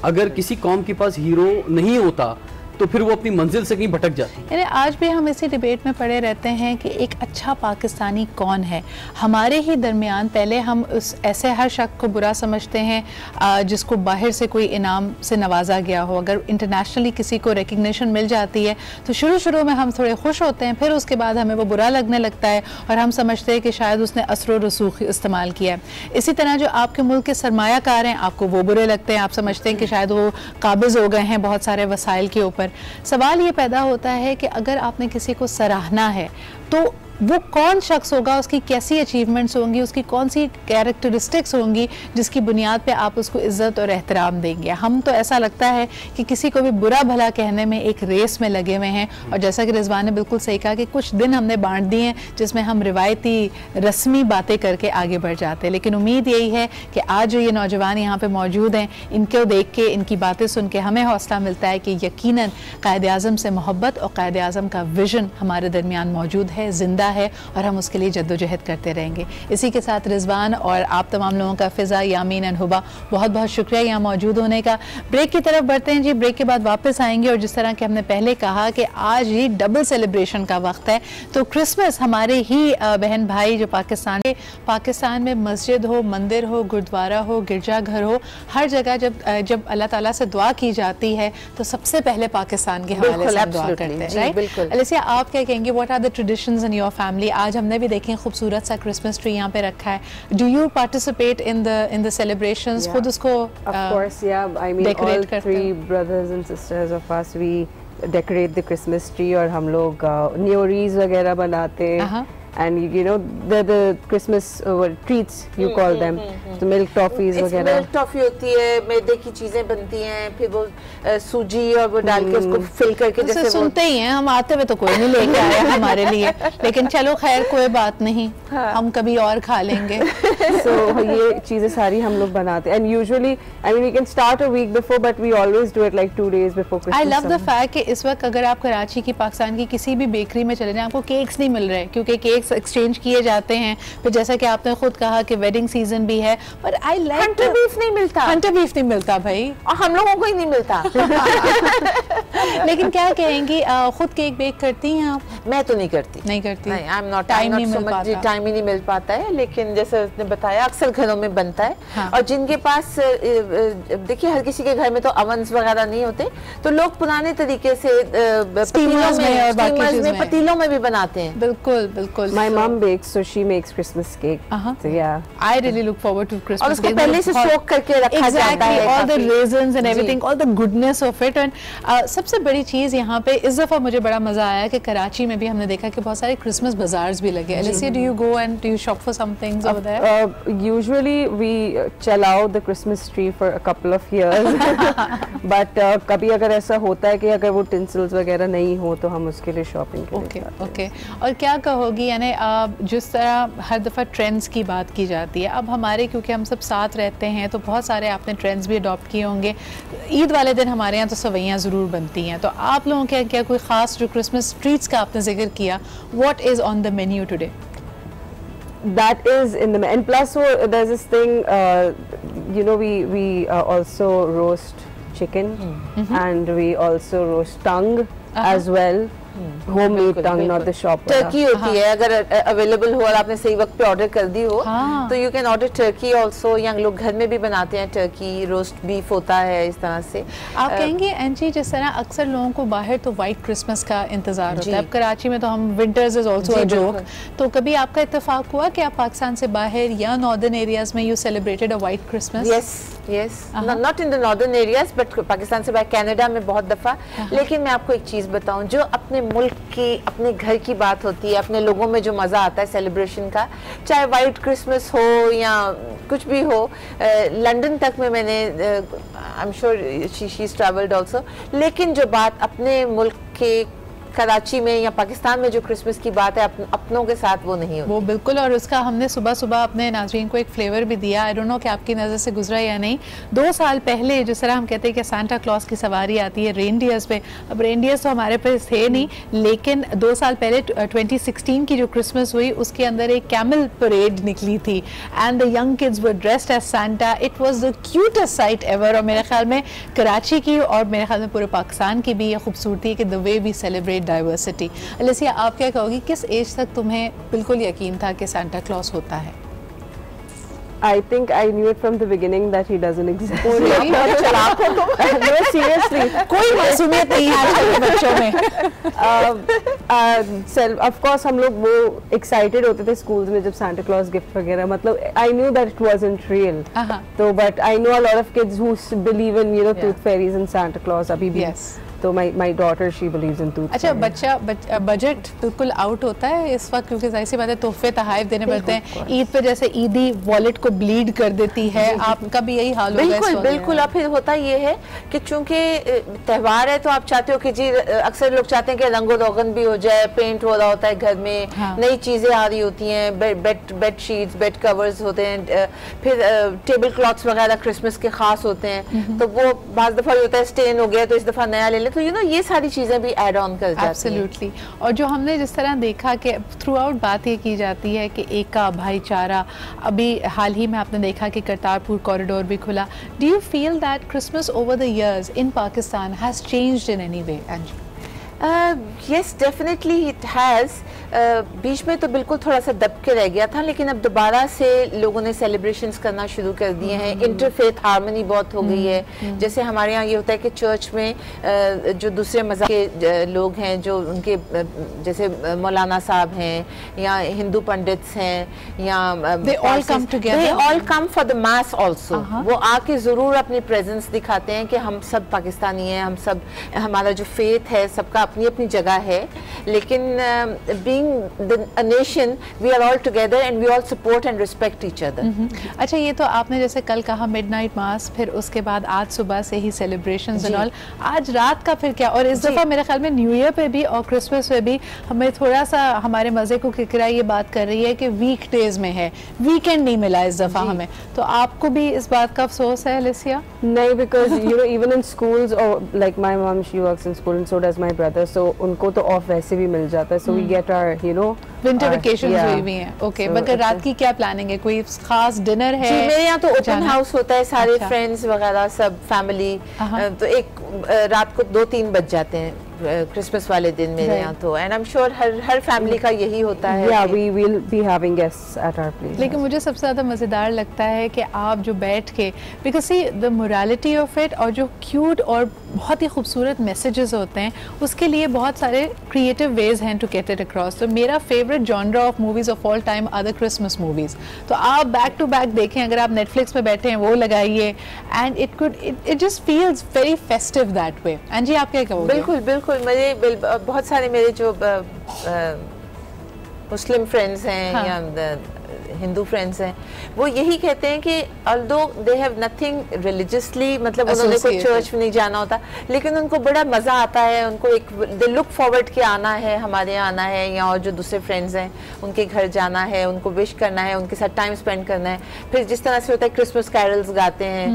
अगर किसी कौम के पास हीरो नहीं होता तो फिर वो अपनी मंजिल से कहीं भटक जाती है। यानी आज भी हम इसी डिबेट में पड़े रहते हैं कि एक अच्छा पाकिस्तानी कौन है। हमारे ही दरमियान पहले हम उस ऐसे हर शख्स को बुरा समझते हैं जिसको बाहर से कोई इनाम से नवाजा गया हो। अगर इंटरनेशनली किसी को रिकग्निशन मिल जाती है तो शुरू में हम थोड़े खुश होते हैं, फिर उसके बाद हमें वो बुरा लगने लगता है और हम समझते हैं कि शायद उसने असर रसूख इस्तेमाल किया है। इसी तरह जो आपके मुल्क के सरमायाकार हैं, आपको वो बुरे लगते हैं, आप समझते हैं कि शायद वो काबिज हो गए हैं बहुत सारे वसाइल के ऊपर। सवाल ये पैदा होता है कि अगर आपने किसी को सराहना है तो वो कौन शख्स होगा, उसकी कैसी अचीवमेंट्स होंगी, उसकी कौन सी कैरेक्टरिस्टिक्स होंगी जिसकी बुनियाद पे आप उसको इज़्ज़त और एहतराम देंगे। हम तो ऐसा लगता है कि किसी को भी बुरा भला कहने में एक रेस में लगे हुए हैं, और जैसा कि रिजवान ने बिल्कुल सही कहा कि कुछ दिन हमने बांट दिए हैं जिसमें हम रिवायती रस्मी बातें करके आगे बढ़ जाते हैं। लेकिन उम्मीद यही है कि आज जो ये नौजवान यहाँ पर मौजूद हैं, इनको देख के, इनकी बातें सुन के हमें हौसला मिलता है कि यकीनन कायदे आज़म से मोहब्बत और कायदे आज़म का विजन हमारे दरमियान मौजूद है, जिंदा है, और हम उसके लिए जद्दोजहद करते रहेंगे। इसी के साथ रिजवान और आप तमाम लोगों का, फिजा, यामीन एंड हुबा, बहुत बहुत शुक्रिया यहाँ मौजूद होने का। ब्रेक की तरफ बढ़ते हैं जी। ब्रेक के बाद वापस आएंगे और जिस तरह के हमने पहले कहा कि आज ही डबल सेलिब्रेशन का वक्त है, तो क्रिसमस हमारे ही बहन भाई जो पाकिस्तान में मस्जिद हो, मंदिर हो, गुरुद्वारा हो, गिरजाघर हो, हर जगह जब अल्लाह ताला से दुआ की जाती है तो सबसे पहले पाकिस्तान के हवाले से दुआ करते हैं, राइट? अलिसिया, आप क्या कहेंगे, what are the traditions in your family? आज हमने भी देखें खूबसूरत सा क्रिसमस ट्री यहाँ पे रखा है। Do you participate in the celebrations? खुद उसको of course, yeah, I mean all three brothers and sisters of us, we decorate the Christmas tree और हम लोग न्योरीज वगैरह बनाते हैं। And you know the Christmas treats you call them, तो milk toffees वगैरह। milk toffee होती है, मैदे की चीजें बनती हैं, फिर वो सूजी और वो डाल के उसको फिल करके, जैसे सुनते ही हैं हम, आते हुए तो कोई नहीं लेके आया हमारे लिए, लेकिन चलो खैर कोई बात नहीं, हम कभी और खा लेंगे। So ये चीजें सारी हम लोग बनाते हैं, and usually I mean we can start a week before but we always do it like 2 days before Christmas। I love the fact कि इस वक्त अगर आप कराची की, पाकिस्तान की किसी भी बेकरी में चले जाएं, आपको केक्स नहीं मिल रहे क्योंकि केक्स एक्सचेंज किए जाते हैं। फिर जैसा कि आपने खुद कहा कि वेडिंग सीजन भी है, पर आई लाइक हंटर बीफ नहीं मिलता। हंटर बीफ नहीं मिलता भाई, और हम लोगों को ही नहीं मिलता। लेकिन क्या कहेंगी, खुद केक बेक करती हैं आप? मैं तो नहीं करती। नहीं करती? नहीं, I'm not, टाइम नहीं मिल पाता। टाइम ही नहीं मिल पाता है, लेकिन जैसे उसने बताया अक्सर घरों में बनता है। हाँ। और जिनके पास देखिए हर किसी के घर में तो अवन्स वगैरह नहीं होते, तो लोग पुराने तरीके से पतीलों में भी बनाते हैं। बिल्कुल बिल्कुल। My mom bakes, so she makes Christmas cake. So yeah, I really look forward to Christmas. और उसको पहले से सोक करके रखा जाता है, all the raisins and everything, all the goodness of it। and सबसे बड़ी चीज़ यहाँ पे इस दफ़ा मुझे बड़ा मज़ा आया कि कराची में भी हमने देखा कि बहुत सारे क्रिसमस बाजार्स भी लगे। Alicia, do you go and do you shop for some things over there? Usually we चलाओ the Christmas tree for a couple of years, but कभी अगर ऐसा होता है कि अगर वो tinsels वगैरह नहीं हो तो हम उसके लिए शॉपिंग ओके। और क्या कहोगी, मैंने जिस तरह हर दफ़ा ट्रेंड्स की बात की जाती है, अब हमारे क्योंकि हम सब साथ रहते हैं तो बहुत सारे आपने ट्रेंड्स भी अडॉप्ट किए होंगे। ईद वाले दिन हमारे यहाँ तो सवैयाँ ज़रूर बनती हैं, तो आप लोगों के क्या कोई ख़ास जो क्रिसमस ट्रीट्स का आपने जिक्र किया, what is on the menu today? That is in the and plus there's this thing you know we also roast chicken and we also roast tongue as well. Homemade tongue, not the shop. Turkey होती है, अगर available हो और आपने सही वक्त पे order कर दी हो तो you can order Turkey also. Young लोग घर में भी बनाते हैं टर्की, रोस्ट बीफ होता है इस तरह से। आप कहेंगे एंजी जिस तरह अक्सर लोगों को बाहर तो वाइट क्रिसमस का इंतजार होता है, अब कराची में तो हम winters is also a joke, तो कभी आपका इत्तेफाक हुआ कि आप पाकिस्तान से बाहर या नॉर्दर्न एरियाज में you celebrated a white Christmas? Yes, not in the northern areas but Pakistan से बाहर कनाडा में बहुत दफ़ा। लेकिन मैं आपको एक चीज़ बताऊं, जो अपने मुल्क की, अपने घर की बात होती है, अपने लोगों में जो मज़ा आता है सेलिब्रेशन का, चाहे वाइट क्रिसमस हो या कुछ भी हो। लंदन तक में मैंने I am sure she is travelled also, लेकिन जो बात अपने मुल्क के कराची में या पाकिस्तान में जो क्रिसमस की बात है अपनों के साथ, वो नहीं होती। वो बिल्कुल, और उसका हमने सुबह सुबह अपने नाज़रीन को एक फ्लेवर भी दिया। आई डोंट नो कि आपकी नज़र से गुजरा या नहीं, 2 साल पहले जिस तरह हम कहते हैं कि सांता क्लॉज की सवारी आती है रेनडियर्स पे, अब रेनडियर्स तो हमारे पास थे नहीं, लेकिन 2 साल पहले 2016 की जो क्रिसमस हुई उसके अंदर एक कैमल परेड निकली थी and the young kids were dressed as Santa. It was the cutest sight ever, और मेरे ख्याल में कराची की और मेरे ख्याल में पूरे पाकिस्तान की भी ये खूबसूरती है कि the way we celebrate diversity. Alicia, आप क्या कहोगी, किस एज तक तुम्हें बिल्कुल यकीन था कि सांता क्लॉज होता है? I think I knew it from the beginning that he doesn't exist. No, seriously. कोई मासूमियत नहीं है आजकल के बच्चों में। Of course हम लोग वो excited होते थे schools में जब Santa Claus gift वगैरह, मतलब I knew that it wasn't real. तो but I know a lot of kids who believe in tooth fairies and Santa Claus अभी भी। Yes. तो my daughter she believes in tooth अच्छा, बच्चा budget बिल्कुल out होता है इस वक्त, क्योंकि जाहिर सी बात है तोहफे तोहफे देने पड़ते हैं। ईद पे जैसे ईदी वॉलेट को ब्लीड कर देती है, आपका भी यही हाल होगा? बिल्कुल बिल्कुल। अब फिर होता ये है कि चूंकि त्यौहार है तो आप चाहते हो कि जी, अक्सर लोग चाहते हैं कि रंगो रोगन भी हो जाए, पेंट हो रहा होता है घर में, नई चीज़ें आ रही होती हैं, बेड शीट्स, बेड कवर्स होते हैं, फिर टेबल क्लॉथ्स वगैरह क्रिसमस के खास होते हैं, तो वो बाज़ दफ़ा होता है स्टेन हो गया तो इस दफ़ा नया ले लें, तो ये सारी चीज़ें भी ऐड ऑन कर जाती हैं। एब्सोल्युटली। और जो हमने जिस तरह देखा कि थ्रू आउट बात ये की जाती है कि एक का भाईचारा, अभी हाल ही में आपने देखा कि करतारपुर कॉरिडोर भी खुला। Do you feel that Christmas over the years in Pakistan has changed in any way? Yes, definitely it has. बीच में तो बिल्कुल थोड़ा सा दब के रह गया था, लेकिन अब दोबारा से लोगों ने सेलिब्रेशंस करना शुरू कर दिए हैं। इंटरफेथ हार्मनी बहुत हो गई है। जैसे हमारे यहाँ ये होता है कि चर्च में जो दूसरे मज़हब के लोग हैं, जो उनके जैसे मौलाना साहब हैं या हिंदू पंडित्स हैं या they all come together, they all come for the mass also। वो आके ज़रूर अपनी प्रेजेंस दिखाते हैं कि हम सब पाकिस्तानी हैं, हम सब, हमारा जो फेथ है सबका अपनी अपनी जगह है, लेकिन being a nation we are all together and we all support and respect each other। अच्छा, ये तो आपने जैसे कल कहा मिडनाइट मास, फिर उसके बाद आज सुबह से ही सेलिब्रेशंस एंड ऑल, आज रात का फिर क्या? और इस दफ़ा मेरे ख्याल में न्यू ईयर पे भी और क्रिसमस पे भी हमें थोड़ा सा हमारे मज़े को किकरा ये बात कर रही है कि वीक डेज में है, वीकेंड नहीं मिला इस दफ़ा हमें, तो आपको भी इस बात का अफसोस है अलिसिया? नहीं, because even in schools, or like my mom she works in school and so does my brother, so उनको तो ऑफ वैसे भी मिल जाता है, so we get our winter vacation हुई भी हैं। ओके, मगर रात की क्या प्लानिंग है? कोई खास डिनर है? जी, मेरे यहाँ तो ओपन हाउस होता है, सारे फ्रेंड्स वगैरह सब फैमिली, तो एक रात को 2-3 बज जाते हैं क्रिसमस वाले दिन मेरे यहाँ तो, and I am sure her family का यही होता है। Yeah, we will be having guests at our place। लेकिन मुझे सबसे ज़्यादा मज़ेदार लगता है कि आप जो बैठ के, because see the morality of it, और जो क्यूट और बहुत ही खूबसूरत मैसेजेस होते हैं, उसके लिए बहुत सारे क्रिएटिव वेज हैं टू गेट इट अक्रॉस। तो मेरा favourite genre of movies of all time are the Christmas movies. तो आप बैक टू बैक देखें, अगर आप नेटफ्लिक्स पे बैठे हैं वो लगाइए, and it just feels very festive that way. And जी, आप क्या कहोगे? बिल्कुल बिल्कुल, मुझे बहुत सारे मेरे जो मुस्लिम फ्रेंड्स हैं या हिंदू फ्रेंड्स हैं, वो यही कहते हैं कि although they have nothing religiously, मतलब उन्होंने कोई चर्च में नहीं जाना होता, लेकिन उनको बड़ा मज़ा आता है, उनको एक दे लुक फॉरवर्ड के आना है, हमारे यहाँ आना है, या और जो दूसरे फ्रेंड्स हैं उनके घर जाना है, उनको विश करना है, उनके साथ टाइम स्पेंड करना है। फिर जिस तरह से होता है क्रिसमस कैरल्स गाते हैं,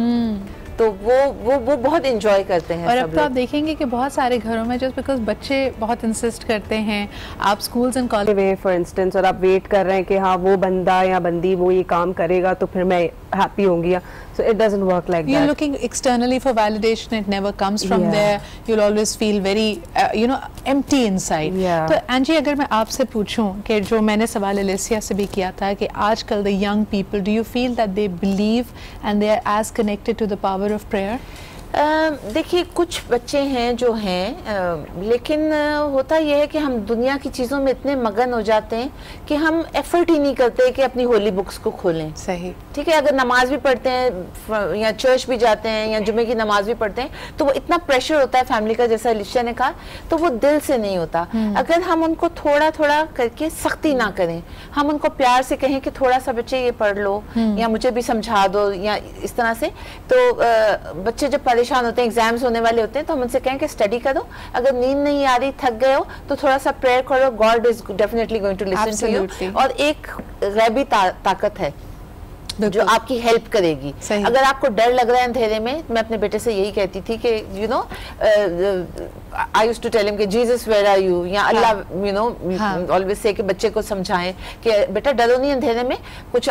तो वो बहुत इंजॉय करते हैं। और अब तो आप देखेंगे कि बहुत सारे घरों में जस्ट बिकॉज बच्चे बहुत इंसिस्ट करते हैं, आप schools and college way for instance, और आप वेट कर रहे हैं कि हाँ वो बंदा या बंदी वो ये काम करेगा तो फिर मैं हैप्पी होंगी, so it doesn't work like that. You're looking externally for validation, it never comes from there. You'll always feel very empty inside. तो एंजी, अगर मैं आपसे पूछूं कि जो मैंने सवाल एलिसिया से भी किया था कि आजकल the young people, do you feel that they believe and they are as connected to the power of prayer? देखिए कुछ बच्चे हैं जो हैं, लेकिन होता यह है कि हम दुनिया की चीज़ों में इतने मगन हो जाते हैं कि हम एफर्ट ही नहीं करते कि अपनी होली बुक्स को खोलें। सही, ठीक है। अगर नमाज भी पढ़ते हैं या चर्च भी जाते हैं या जुमे की नमाज भी पढ़ते हैं, तो वो इतना प्रेशर होता है फैमिली का, जैसा लिशा ने कहा, तो वो दिल से नहीं होता। अगर हम उनको थोड़ा थोड़ा करके सख्ती ना करें, हम उनको प्यार से कहें कि थोड़ा सा बच्चे ये पढ़ लो या मुझे भी समझा दो या इस तरह से, तो बच्चे जब परेशान होते हैं, एग्जाम्स होने वाले होते हैं, तो हम उनसे कहें कि स्टडी करो, अगर नींद नहीं आ रही, थक गए हो, तो थोड़ा सा प्रेयर करो, God is definitely going to listen to you. और एक गैबी ताकत है जो आपकी हेल्प करेगी। अगर आपको डर लग रहा है अंधेरे में, मैं अपने बेटे से यही कहती थी कि you know I used to tell him कि जीसस वेयर आर यू, या अल्लाह, यू नो ऑलवेज से, कि बच्चे को समझाएं कि बेटा डरो नहीं अंधेरे में, कुछ